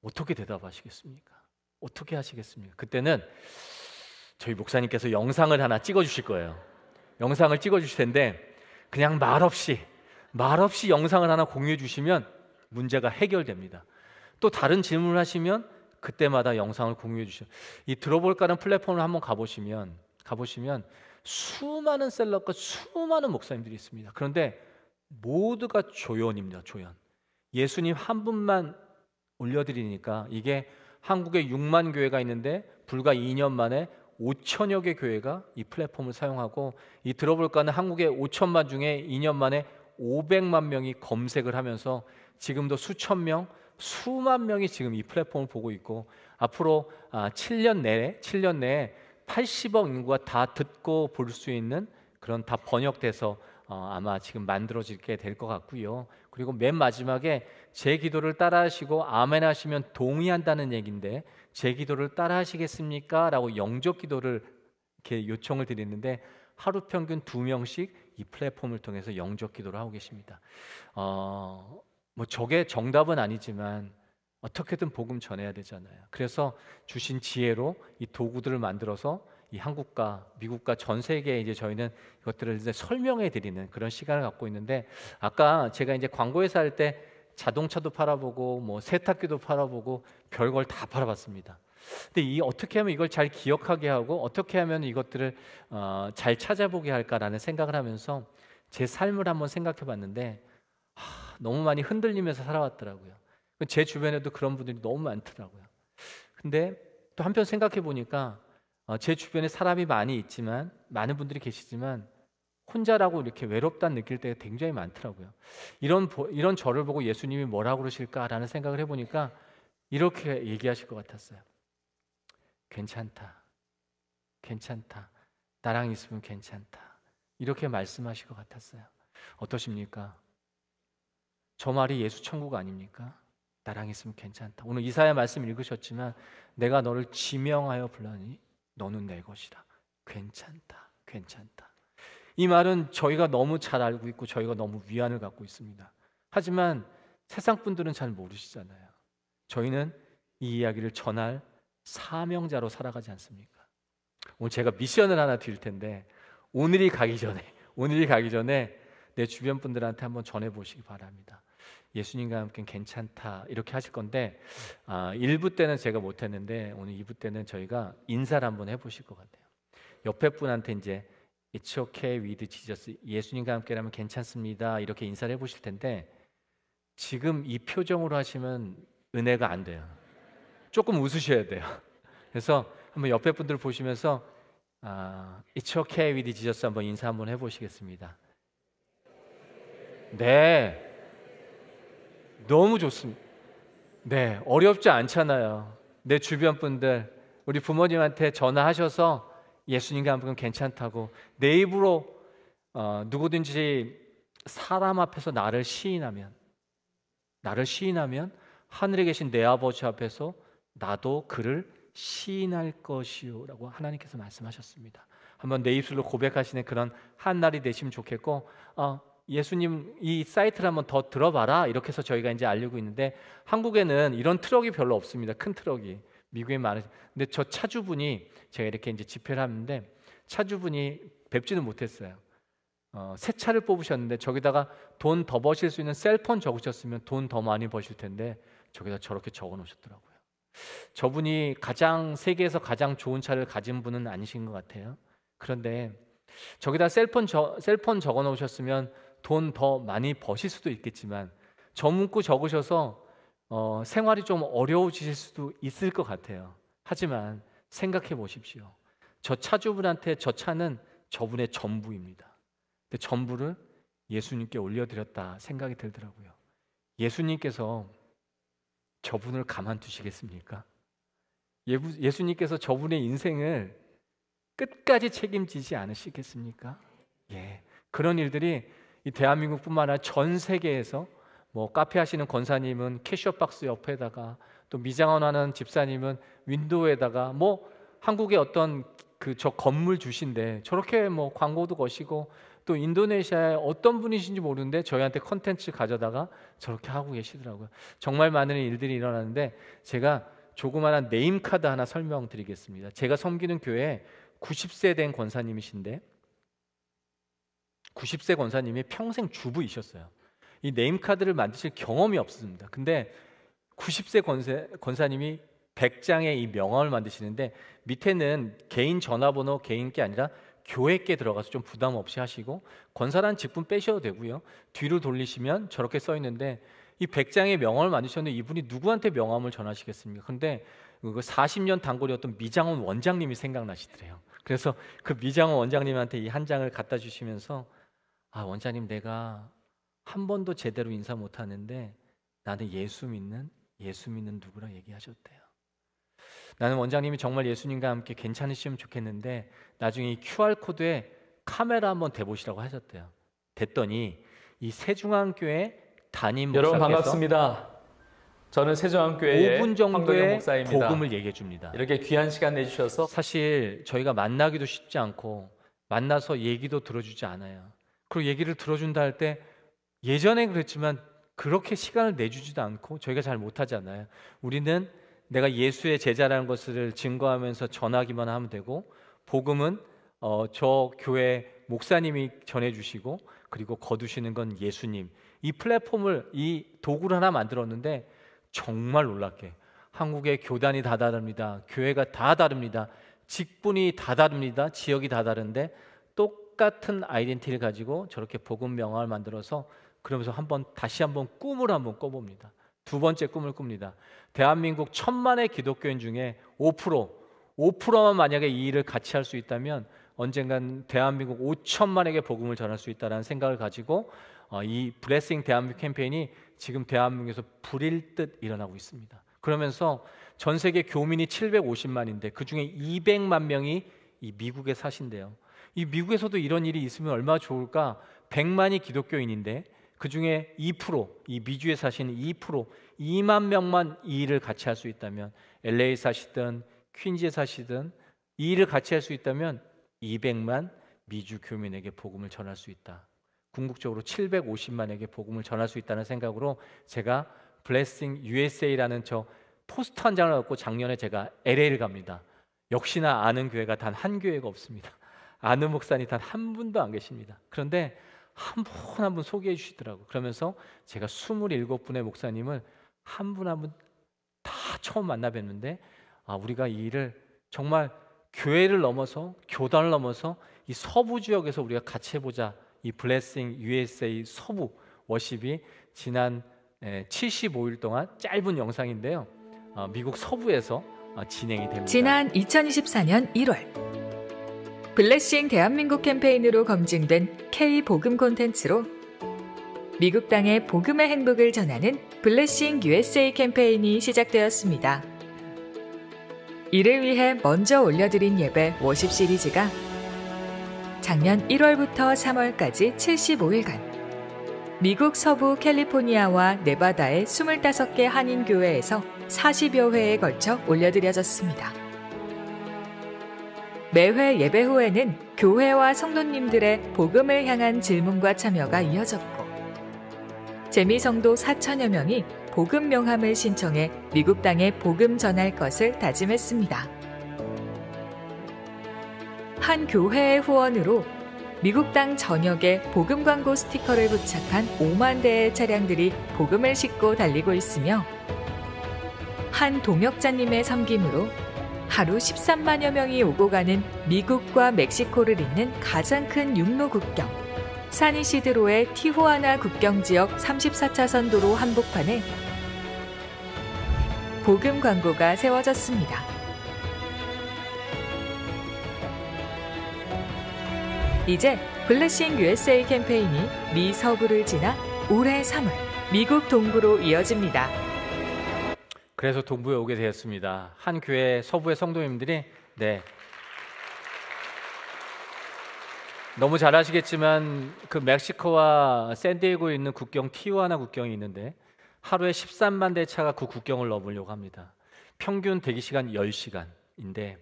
어떻게 대답하시겠습니까? 어떻게 하시겠습니까? 그때는 저희 목사님께서 영상을 하나 찍어 주실 거예요. 영상을 찍어 주실 텐데 그냥 말없이 영상을 하나 공유해 주시면 문제가 해결됩니다. 또 다른 질문을 하시면 그때마다 영상을 공유해 주셔요. 이 들어볼까는 플랫폼을 한번 가보시면 수많은 셀럽과 수많은 목사님들이 있습니다. 그런데 모두가 조연입니다. 조연. 예수님 한 분만 올려드리니까 이게 한국에 6만 교회가 있는데 불과 2년 만에 5천여 개 교회가 이 플랫폼을 사용하고 이 들어볼까는 한국의 5천만 중에 2년 만에 500만 명이 검색을 하면서 지금도 수천 명, 수만 명이 지금 이 플랫폼을 보고 있고 앞으로 7년 내에 80억 인구가 다 듣고 볼 수 있는 그런 다 번역돼서 아마 지금 만들어지게 될 것 같고요. 그리고 맨 마지막에 제 기도를 따라하시고 아멘 하시면 동의한다는 얘기인데 제 기도를 따라하시겠습니까? 라고 영접 기도를 이렇게 요청을 드리는데 하루 평균 2명씩 이 플랫폼을 통해서 영접 기도를 하고 계십니다. 뭐 저게 정답은 아니지만 어떻게든 복음 전해야 되잖아요. 그래서 주신 지혜로 이 도구들을 만들어서 이 한국과 미국과 전 세계에 이제 저희는 이것들을 이제 설명해 드리는 그런 시간을 갖고 있는데 아까 제가 이제 광고회사 할 때 자동차도 팔아보고 뭐 세탁기도 팔아보고 별걸 다 팔아봤습니다. 근데 어떻게 하면 이걸 잘 기억하게 하고 어떻게 하면 이것들을 잘 찾아보게 할까라는 생각을 하면서 제 삶을 한번 생각해 봤는데 너무 많이 흔들리면서 살아왔더라고요. 제 주변에도 그런 분들이 너무 많더라고요. 근데 또 한편 생각해 보니까 제 주변에 사람이 많은 분들이 계시지만 혼자라고 이렇게 외롭다는 느낄 때가 굉장히 많더라고요. 이런 저를 보고 예수님이 뭐라고 그러실까라는 생각을 해보니까 이렇게 얘기하실 것 같았어요. 괜찮다. 나랑 있으면 괜찮다. 이렇게 말씀하실 것 같았어요. 어떠십니까? 저 말이 예수 천국 아닙니까? 나랑 있으면 괜찮다. 오늘 이사야 말씀 읽으셨지만 내가 너를 지명하여 불러니 너는 내 것이라. 괜찮다. 이 말은 저희가 너무 잘 알고 있고 저희가 너무 위안을 갖고 있습니다. 하지만 세상 분들은 잘 모르시잖아요. 저희는 이 이야기를 전할 사명자로 살아가지 않습니까? 오늘 제가 미션을 하나 드릴 텐데 오늘이 가기 전에 내 주변 분들한테 한번 전해보시기 바랍니다. 예수님과 함께 괜찮다 이렇게 하실 건데 1부 때는 제가 못했는데 오늘 2부 때는 저희가 인사를 한번 해보실 것 같아요. 옆에 분한테 이제 It's okay with Jesus, 예수님과 함께라면 괜찮습니다 이렇게 인사를 해보실 텐데 지금 이 표정으로 하시면 은혜가 안 돼요. 조금 웃으셔야 돼요. 그래서 한번 옆에 분들 보시면서 It's okay with Jesus 한번 인사 한번 해보시겠습니다. 네, 너무 좋습니다. 네, 어렵지 않잖아요. 내 주변 분들, 우리 부모님한테 전화하셔서 예수님과 함께 괜찮다고 내 입으로 누구든지 사람 앞에서 나를 시인하면 하늘에 계신 내 아버지 앞에서 나도 그를 시인할 것이요 라고 하나님께서 말씀하셨습니다. 한번 내 입술로 고백하시는 그런 한 날이 되시면 좋겠고, 예수님 이 사이트를 한번 더 들어봐라 이렇게 해서 저희가 이제 알리고 있는데, 한국에는 이런 트럭이 별로 없습니다. 큰 트럭이. 미국에 많은. 근데 저 차주분이, 제가 이렇게 이제 집회를 하는데 차주분이 뵙지는 못했어요. 새 차를 뽑으셨는데 저기다가 돈 더 버실 수 있는 셀폰 적으셨으면 돈 더 많이 버실 텐데 저기다 저렇게 적어 놓으셨더라고요. 저분이 세계에서 가장 좋은 차를 가진 분은 아니신 것 같아요. 그런데 저기다 셀폰 적어 놓으셨으면 돈 더 많이 버실 수도 있겠지만 저 문구 적으셔서 생활이 좀 어려워지실 수도 있을 것 같아요. 하지만 생각해 보십시오. 저 차주분한테 저 차는 저분의 전부입니다. 근데 전부를 예수님께 올려드렸다 생각이 들더라고요. 예수님께서 저분을 가만두시겠습니까? 예수님께서 저분의 인생을 끝까지 책임지지 않으시겠습니까? 예, 그런 일들이 이 대한민국뿐만 아니라 전 세계에서, 뭐 카페 하시는 권사님은 캐시어 박스 옆에다가, 또 미장원 하는 집사님은 윈도우에다가, 뭐 한국의 어떤 저 건물 주신데 저렇게 뭐 광고도 거시고, 또 인도네시아에 어떤 분이신지 모르는데 저희한테 컨텐츠 가져다가 저렇게 하고 계시더라고요. 정말 많은 일들이 일어나는데 제가 조그마한 네임카드 하나 설명드리겠습니다. 제가 섬기는 교회에 90세 된 권사님이신데 90세 권사님이 평생 주부이셨어요. 이 네임카드를 만드실 경험이 없습니다. 근데 90세 권사님이 100장의 이 명함을 만드시는데 밑에는 개인 전화번호, 개인 게 아니라 교회께 들어가서 좀 부담 없이 하시고, 권사라는 직분 빼셔도 되고요. 뒤로 돌리시면 저렇게 써 있는데, 이 100장의 명함을 만드셨는데 이분이 누구한테 명함을 전하시겠습니까? 근데 그 40년 단골이었던 미장원 원장님이 생각나시더래요. 그래서 그 미장원 원장님한테 이 한 장을 갖다 주시면서, 원장님, 내가 한 번도 제대로 인사 못 하는데 나는 예수 믿는 누구라 얘기하셨대요. 나는 원장님이 정말 예수님과 함께 괜찮으시면 좋겠는데 나중에 이 QR코드에 카메라 한번 대보시라고 하셨대요. 됐더니 이 세중앙교회 담임 목사께서 여러분 반갑습니다. 저는 세중앙교회의 5분 정도의 목사입니다. 복음을 얘기해 줍니다. 이렇게 귀한 시간 내주셔서, 사실 저희가 만나기도 쉽지 않고 만나서 얘기도 들어주지 않아요. 그리고 얘기를 들어준다 할 때 예전에 그랬지만 그렇게 시간을 내주지도 않고 저희가 잘 못하잖아요. 우리는 내가 예수의 제자라는 것을 증거하면서 전하기만 하면 되고, 복음은 저 교회 목사님이 전해주시고, 그리고 거두시는 건 예수님. 이 플랫폼을, 이 도구를 하나 만들었는데 정말 놀랍게 한국의 교단이 다 다릅니다. 교회가 다 다릅니다. 직분이 다 다릅니다. 지역이 다 다른데 똑같은 아이덴티티를 가지고 저렇게 복음 명함을 만들어서, 그러면서 다시 한번 꿈을 한번 꿔봅니다. 두 번째 꿈을 꿉니다. 대한민국 1000만의 기독교인 중에 5%만 만약에 이 일을 같이 할 수 있다면 언젠간 대한민국 5천만에게 복음을 전할 수 있다는 생각을 가지고 이 블레싱 대한민국 캠페인이 지금 대한민국에서 불일 듯 일어나고 있습니다. 그러면서 전 세계 교민이 750만인데 그중에 200만 명이 이 미국에 사신대요. 이 미국에서도 이런 일이 있으면 얼마나 좋을까? 100만이 기독교인인데 그중에 2%, 이 미주에 사시는 2만 명만 이 일을 같이 할 수 있다면, LA 사시든 퀸즈에 사시든 이 일을 같이 할 수 있다면 200만 미주 교민에게 복음을 전할 수 있다. 궁극적으로 750만에게 복음을 전할 수 있다는 생각으로 제가 블레싱 USA라는 저 포스터 한 장을 갖고 작년에 제가 LA를 갑니다. 역시나 아는 교회가 단 한 교회가 없습니다. 아는 목사님 단 한 분도 안 계십니다. 그런데 한 분 한 분 소개해 주시더라고요. 그러면서 제가 27분의 목사님을 한 분 한 분 다 처음 만나 뵀는데, 우리가 이 일을 정말 교회를 넘어서, 교단을 넘어서 이 서부 지역에서 우리가 같이 해보자. 이 블레싱 USA 서부 워십이 지난 75일 동안 짧은 영상인데요, 미국 서부에서 진행이 됩니다. 지난 2024년 1월 블레싱 대한민국 캠페인으로 검증된 K-복음 콘텐츠로 미국 땅의 복음의 행복을 전하는 블레싱 USA 캠페인이 시작되었습니다. 이를 위해 먼저 올려드린 예배 워십 시리즈가 작년 1월부터 3월까지 75일간 미국 서부 캘리포니아와 네바다의 25개 한인교회에서 40여 회에 걸쳐 올려드려졌습니다. 매회 예배 후에는 교회와 성도님들의 복음을 향한 질문과 참여가 이어졌고 재미성도 4천여 명이 복음 명함을 신청해 미국 땅에 복음 전할 것을 다짐했습니다. 한 교회의 후원으로 미국 땅 전역에 복음 광고 스티커를 부착한 5만 대의 차량들이 복음을 싣고 달리고 있으며 한 동역자님의 섬김으로 하루 13만여 명이 오고 가는 미국과 멕시코를 잇는 가장 큰 육로 국경 산이시드로의 티후아나 국경지역 34차선 도로 한복판에 복음 광고가 세워졌습니다. 이제 블레싱 USA 캠페인이 미 서부를 지나 올해 3월 미국 동부로 이어집니다. 그래서 동부에 오게 되었습니다. 한 교회 서부의 성도님들이 너무 잘 아시겠지만 그 멕시코와 샌디에고에 있는 국경 티후아나 국경이 있는데 하루에 13만 대 차가 그 국경을 넘으려고 합니다. 평균 대기시간 10시간인데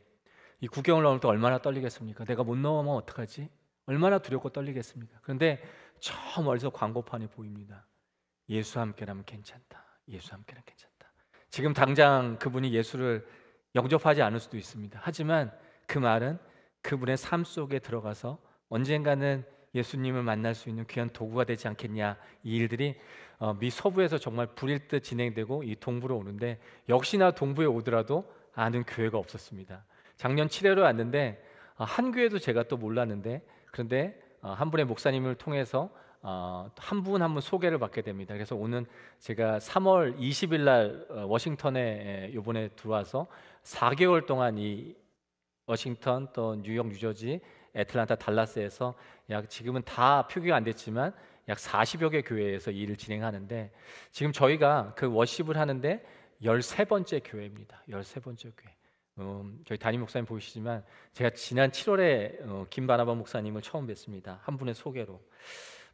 이 국경을 넘을 때 얼마나 떨리겠습니까? 내가 못 넘으면 어떡하지? 얼마나 두렵고 떨리겠습니까? 그런데 저 멀리서 광고판이 보입니다. 예수와 함께라면 괜찮다. 예수와 함께라면 괜찮다. 지금 당장 그분이 예수를 영접하지 않을 수도 있습니다. 하지만 그 말은 그분의 삶 속에 들어가서 언젠가는 예수님을 만날 수 있는 귀한 도구가 되지 않겠냐. 이 일들이 미 서부에서 정말 불일 듯 진행되고 이 동부로 오는데 역시나 동부에 오더라도 아는 교회가 없었습니다. 작년 7월에 왔는데 한 교회도 제가 또 몰랐는데 그런데 한 분의 목사님을 통해서 한 분 한 분 소개를 받게 됩니다. 그래서 오늘 제가 3월 20일 날 워싱턴에 이번에 들어와서 4개월 동안 이 워싱턴 또 뉴욕, 뉴저지, 애틀란타, 달라스에서 약 지금은 다 표기가 안 됐지만 약 40여 개 교회에서 일을 진행하는데 지금 저희가 그 워십을 하는데 13번째 교회입니다. 13번째 교회. 저희 담임 목사님 보이시지만 제가 지난 7월에 김바나바 목사님을 처음 뵀습니다. 한 분의 소개로.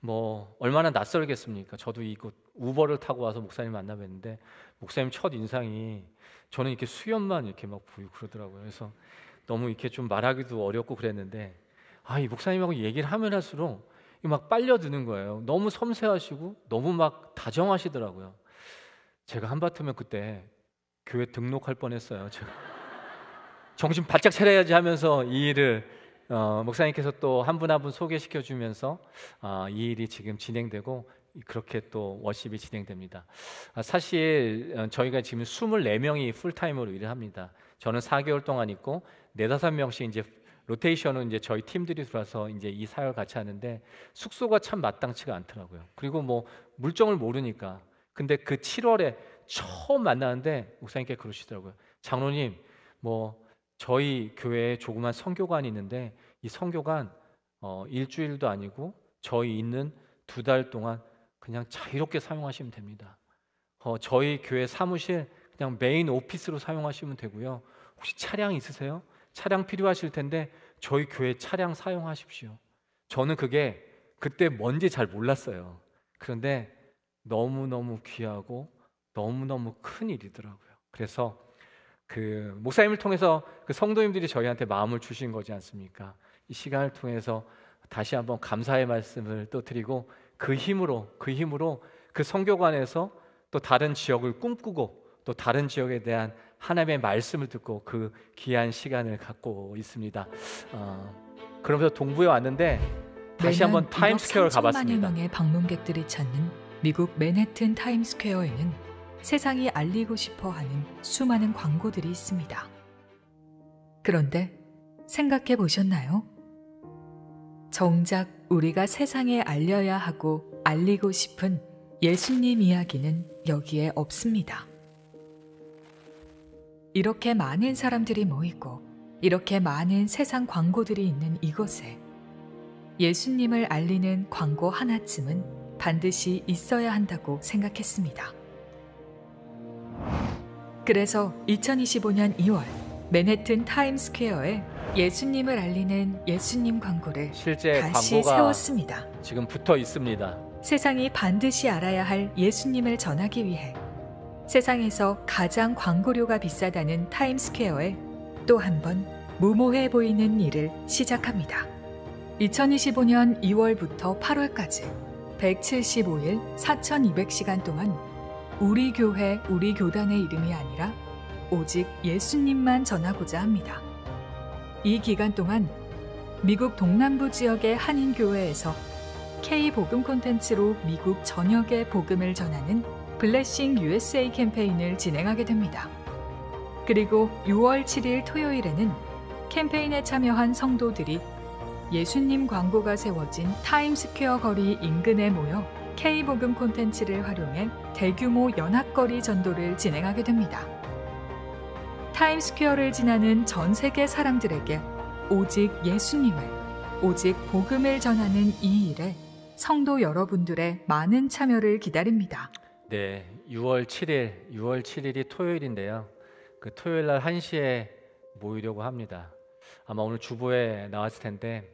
뭐 얼마나 낯설겠습니까? 저도 이곳 우버를 타고 와서 목사님 만나 뵀는데 목사님 첫 인상이 저는 이렇게 수염만 이렇게 막 보이고 그러더라고요. 그래서 너무 이렇게 좀 말하기도 어렵고 그랬는데 이 목사님하고 얘기를 하면 할수록 막 빨려드는 거예요. 너무 섬세하시고 너무 막 다정하시더라고요. 제가 한바탕면 그때 교회 등록할 뻔했어요. 제가 정신 바짝 차려야지 하면서 이 일을 목사님께서 또 한 분 한 분 소개시켜 주면서 이 일이 지금 진행되고 그렇게 또 워십이 진행됩니다. 사실 저희가 지금 24명이 풀타임으로 일을 합니다. 저는 4개월 동안 있고 4-5명씩 이제 로테이션은 이제 저희 팀들이 들어와서 이제 이 사역을 같이 하는데 숙소가 참 마땅치가 않더라고요. 그리고 뭐 물정을 모르니까. 근데 그 7월에 처음 만나는데 목사님께 그러시더라고요. 장로님, 뭐 저희 교회에 조그만 선교관이 있는데 이 선교관 일주일도 아니고 저희 있는 2달 동안 그냥 자유롭게 사용하시면 됩니다. 저희 교회 사무실 그냥 메인 오피스로 사용하시면 되고요. 혹시 차량 있으세요? 차량 필요하실 텐데 저희 교회 차량 사용하십시오. 저는 그게 그때 뭔지 잘 몰랐어요. 그런데 너무너무 귀하고 너무너무 큰 일이더라고요. 그래서 그 목사님을 통해서 그 성도님들이 저희한테 마음을 주신 거지 않습니까? 이 시간을 통해서 다시 한번 감사의 말씀을 또 드리고 그 힘으로 그 선교관에서 또 다른 지역을 꿈꾸고 또 다른 지역에 대한 하나님의 말씀을 듣고 그 귀한 시간을 갖고 있습니다. 그러면서 동부에 왔는데 다시 한번 타임스퀘어를 가봤습니다. 3천만여 명의 방문객들이 찾는 미국 맨해튼 타임스퀘어에는 세상이 알리고 싶어 하는 수많은 광고들이 있습니다. 그런데 생각해 보셨나요? 정작 우리가 세상에 알려야 하고 알리고 싶은 예수님 이야기는 여기에 없습니다. 이렇게 많은 사람들이 모이고 이렇게 많은 세상 광고들이 있는 이곳에 예수님을 알리는 광고 하나쯤은 반드시 있어야 한다고 생각했습니다. 그래서 2025년 2월 맨해튼 타임스퀘어에 예수님을 알리는 예수님 광고를 실제 다시 광고가 세웠습니다. 지금 붙어 있습니다. 세상이 반드시 알아야 할 예수님을 전하기 위해 세상에서 가장 광고료가 비싸다는 타임스퀘어에 또 한 번 무모해 보이는 일을 시작합니다. 2025년 2월부터 8월까지 175일 4,200시간 동안 우리 교회, 우리 교단의 이름이 아니라 오직 예수님만 전하고자 합니다. 이 기간 동안 미국 동남부 지역의 한인교회에서 K-복음 콘텐츠로 미국 전역의 복음을 전하는 블레싱 USA 캠페인을 진행하게 됩니다. 그리고 6월 7일 토요일에는 캠페인에 참여한 성도들이 예수님 광고가 세워진 타임스퀘어 거리 인근에 모여 K-복음 콘텐츠를 활용해 대규모 연합거리 전도를 진행하게 됩니다. 타임스퀘어를 지나는 전 세계 사람들에게 오직 예수님을, 오직 복음을 전하는 이 일에 성도 여러분들의 많은 참여를 기다립니다. 네, 6월 7일이 토요일인데요. 그 토요일 날 1시에 모이려고 합니다. 아마 오늘 주보에 나왔을 텐데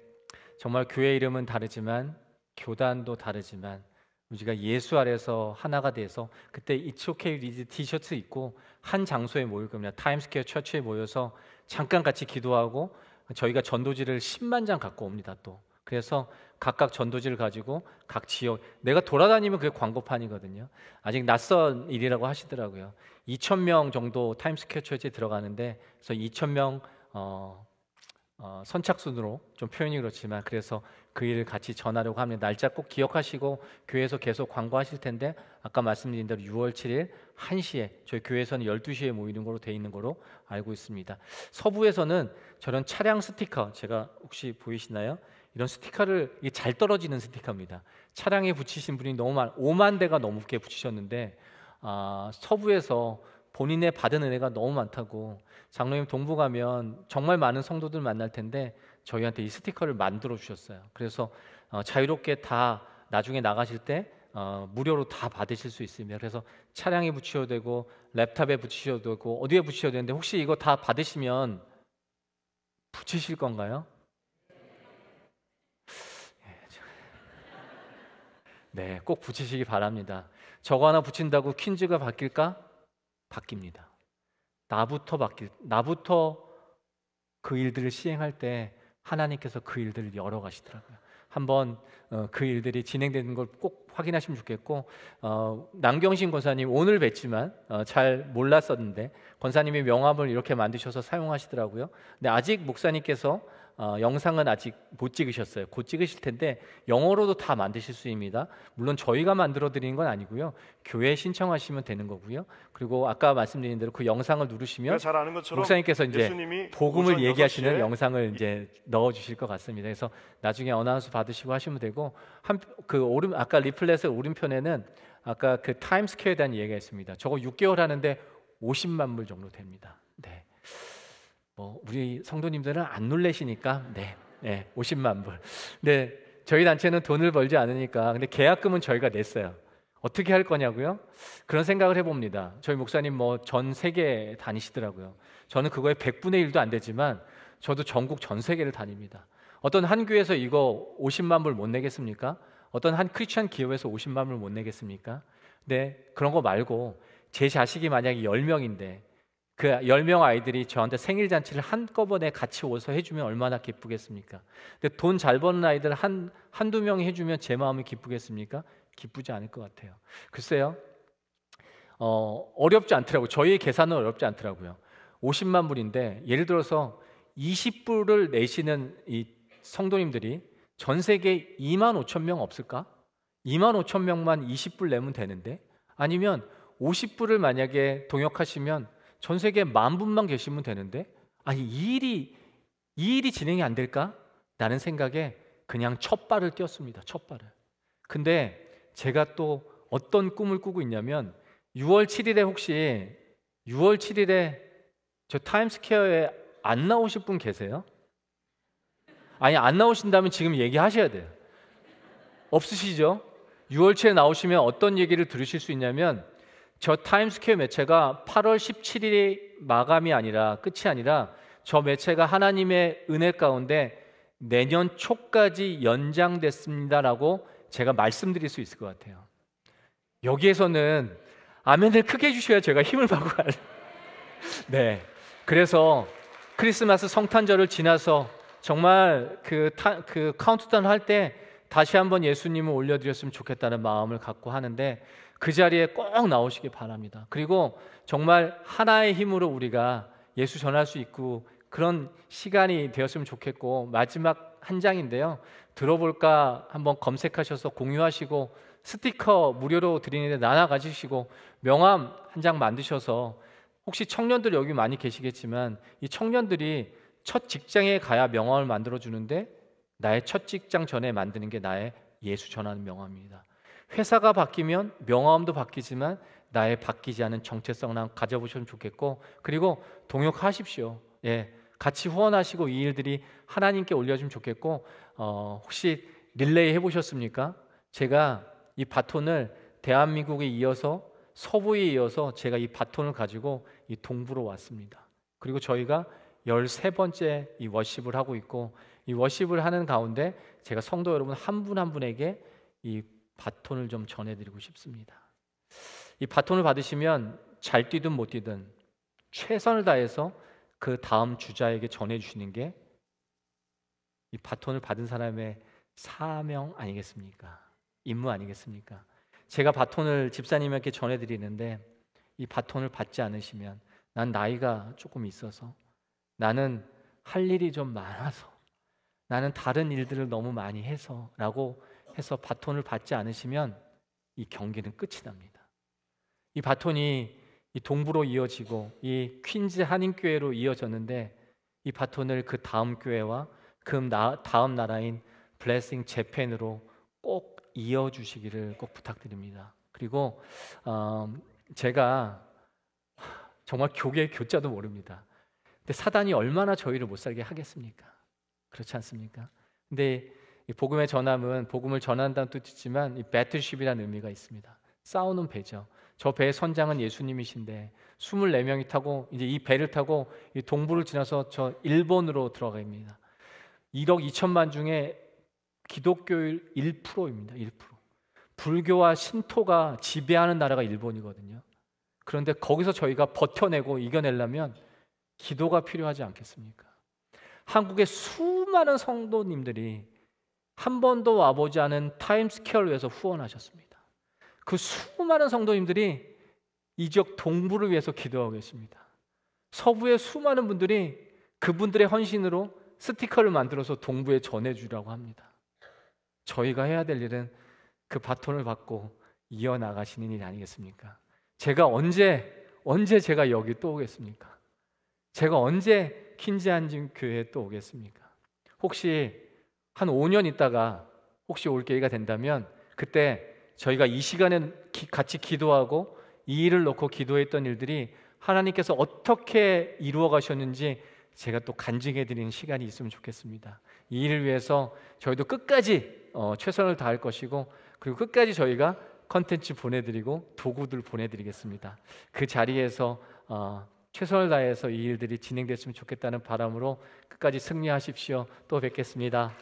정말 교회 이름은 다르지만 교단도 다르지만 우리가 예수 아래서 하나가 돼서 그때 It's okay 리즈 티셔츠 입고 한 장소에 모일 겁니다. 타임스퀘어 처치에 모여서 잠깐 같이 기도하고 저희가 전도지를 10만 장 갖고 옵니다. 또 그래서 각각 전도지를 가지고 각 지역, 내가 돌아다니면 그게 광고판이거든요. 아직 낯선 일이라고 하시더라고요. 2,000명 정도 타임스퀘어 처치에 들어가는데 그래서 2,000명 선착순으로 좀 표현이 그렇지만 그래서 그 일을 같이 전하려고 합니다. 날짜 꼭 기억하시고 교회에서 계속 광고하실 텐데 아까 말씀드린 대로 6월 7일 1시에 저희 교회에서는 12시에 모이는 거로 돼 있는 거로 알고 있습니다. 서부에서는 저런 차량 스티커, 제가 혹시 보이시나요? 이런 스티커를, 이게 잘 떨어지는 스티커입니다. 차량에 붙이신 분이 너무 5만 대가 넘게 붙이셨는데 서부에서 본인의 받은 은혜가 너무 많다고 장로님 동부 가면 정말 많은 성도들 만날 텐데 저희한테 이 스티커를 만들어 주셨어요. 그래서 자유롭게 다 나중에 나가실 때 무료로 다 받으실 수 있습니다. 그래서 차량에 붙이셔도 되고 랩탑에 붙이셔도 되고 어디에 붙이셔도 되는데 혹시 이거 다 받으시면 붙이실 건가요? 네, 꼭 붙이시기 바랍니다. 저거 하나 붙인다고 퀸즈가 바뀔까? 바뀝니다. 나부터 그 일들을 시행할 때 하나님께서 그 일들을 열어가시더라고요. 한번 그 일들이 진행되는 걸 꼭 확인하시면 좋겠고, 남경신 권사님 오늘 뵀지만 잘 몰랐었는데 권사님이 명함을 이렇게 만드셔서 사용하시더라고요. 근데 아직 목사님께서 영상은 아직 못 찍으셨어요. 곧 찍으실 텐데 영어로도 다 만드실 수 있습니다. 물론 저희가 만들어 드리는 건 아니고요. 교회에 신청하시면 되는 거고요. 그리고 아까 말씀드린 대로 그 영상을 누르시면 잘 아는 것처럼 목사님께서 이제 복음을 오전 얘기하시는 6시에 영상을 이제 넣어 주실 것 같습니다. 그래서 나중에 어나운스 받으시고 하시면 되고, 아까 리플렛의 오른편에는 아까 그 타임스퀘어에 대한 얘기가 있습니다. 저거 6개월 하는데 50만 불 정도 됩니다. 네. 우리 성도님들은 안 놀래시니까 50만 불. 네, 저희 단체는 돈을 벌지 않으니까 근데 계약금은 저희가 냈어요. 어떻게 할 거냐고요? 그런 생각을 해봅니다. 저희 목사님 전 세계 다니시더라고요. 저는 그거에 100분의 1도 안 되지만 저도 전국 전 세계를 다닙니다. 어떤 한 교회에서 이거 50만 불 못 내겠습니까? 어떤 한 크리스천 기업에서 50만 불 못 내겠습니까? 네, 그런 거 말고 제 자식이 만약에 10명인데 그 10명 아이들이 저한테 생일 잔치를 한꺼번에 같이 오서 해주면 얼마나 기쁘겠습니까? 근데 돈 잘 버는 아이들 한두 명이 해주면 제 마음이 기쁘겠습니까? 기쁘지 않을 것 같아요. 글쎄요, 어렵지 않더라고요. 저희의 계산은 어렵지 않더라고요. 50만 불인데 예를 들어서 20불을 내시는 이 성도님들이 전 세계에 2만 5천 명 없을까? 2만 5천 명만 20불 내면 되는데, 아니면 50불을 만약에 동역하시면 전 세계에 10,000분만 계시면 되는데, 아니 이 일이 진행이 안 될까? 라는 생각에 그냥 첫 발을 띄었습니다. 첫 발을. 근데 제가 또 어떤 꿈을 꾸고 있냐면 6월 7일에 저 타임스퀘어에 안 나오실 분 계세요? 아니, 안 나오신다면 지금 얘기하셔야 돼요. 없으시죠? 6월초에 나오시면 어떤 얘기를 들으실 수 있냐면, 저 타임스퀘어 매체가 8월 17일이 마감이 아니라, 끝이 아니라 저 매체가 하나님의 은혜 가운데 내년 초까지 연장됐습니다라고 제가 말씀드릴 수 있을 것 같아요. 여기에서는 아멘을 크게 해주셔야 제가 힘을 받고 가요. 네, 그래서 크리스마스 성탄절을 지나서 정말 그 카운트다운 할 때 다시 한번 예수님을 올려드렸으면 좋겠다는 마음을 갖고 하는데, 그 자리에 꼭 나오시기 바랍니다. 그리고 정말 하나의 힘으로 우리가 예수 전할 수 있고 그런 시간이 되었으면 좋겠고, 마지막 한 장인데요, 들어볼까 한번 검색하셔서 공유하시고, 스티커 무료로 드리는데 나눠 가지시고 명함 한 장 만드셔서, 혹시 청년들 여기 많이 계시겠지만 이 청년들이 첫 직장에 가야 명함을 만들어 주는데, 나의 첫 직장 전에 만드는 게 나의 예수 전하는 명함입니다. 회사가 바뀌면 명함도 바뀌지만 나의 바뀌지 않은 정체성을 한번 가져보시면 좋겠고, 그리고 동역하십시오. 예, 같이 후원하시고 이 일들이 하나님께 올려주면 좋겠고, 혹시 릴레이 해보셨습니까? 제가 이 바톤을 대한민국에 이어서, 서부에 이어서 제가 이 바톤을 가지고 이 동부로 왔습니다. 그리고 저희가 13번째 이 워십을 하고 있고, 이 워십을 하는 가운데 제가 성도 여러분 한 분 한 분에게 이 바톤을 좀 전해드리고 싶습니다. 이 바톤을 받으시면 잘 뛰든 못 뛰든 최선을 다해서 그 다음 주자에게 전해주시는 게 이 바톤을 받은 사람의 사명 아니겠습니까? 임무 아니겠습니까? 제가 바톤을 집사님에게 전해드리는데, 이 바톤을 받지 않으시면, 난 나이가 조금 있어서, 나는 할 일이 좀 많아서, 나는 다른 일들을 너무 많이 해서 라고 해서 바톤을 받지 않으시면 이 경기는 끝이 납니다. 이 바톤이 이 동부로 이어지고 이 퀸즈 한인교회로 이어졌는데, 이 바톤을 그 다음 교회와 그 다음 나라인 블레싱 재팬으로 꼭 이어주시기를 꼭 부탁드립니다. 그리고 제가 정말 교계 교자도 모릅니다. 근데 사단이 얼마나 저희를 못 살게 하겠습니까? 그렇지 않습니까? 근데 이 복음의 전함은 복음을 전한다는 뜻이지만 이 배틀쉽이라는 의미가 있습니다. 싸우는 배죠. 저 배의 선장은 예수님이신데 24명이 타고 이제 이 배를 타고 이 동부를 지나서 저 일본으로 들어갑니다. 1억 2천만 중에 기독교율 1%입니다. 1%. 불교와 신토가 지배하는 나라가 일본이거든요. 그런데 거기서 저희가 버텨내고 이겨내려면 기도가 필요하지 않겠습니까? 한국의 수많은 성도님들이 한 번도 와보지 않은 타임스퀘어를 위해서 후원하셨습니다. 그 수많은 성도님들이 이 지역 동부를 위해서 기도하고 계십니다. 서부의 수많은 분들이 그분들의 헌신으로 스티커를 만들어서 동부에 전해주라고 합니다. 저희가 해야 될 일은 그 바톤을 받고 이어나가시는 일이 아니겠습니까? 제가 언제 제가 여기 또 오겠습니까? 제가 언제 퀸즈 한인 교회에 또 오겠습니까? 혹시 한 5년 있다가 혹시 올 기회가 된다면, 그때 저희가 이 시간에 같이 기도하고 이 일을 놓고 기도했던 일들이 하나님께서 어떻게 이루어 가셨는지 제가 또 간증해 드리는 시간이 있으면 좋겠습니다. 이 일을 위해서 저희도 끝까지 최선을 다할 것이고, 그리고 끝까지 저희가 컨텐츠 보내드리고 도구들 보내드리겠습니다. 그 자리에서 최선을 다해서 이 일들이 진행됐으면 좋겠다는 바람으로 끝까지 승리하십시오. 또 뵙겠습니다.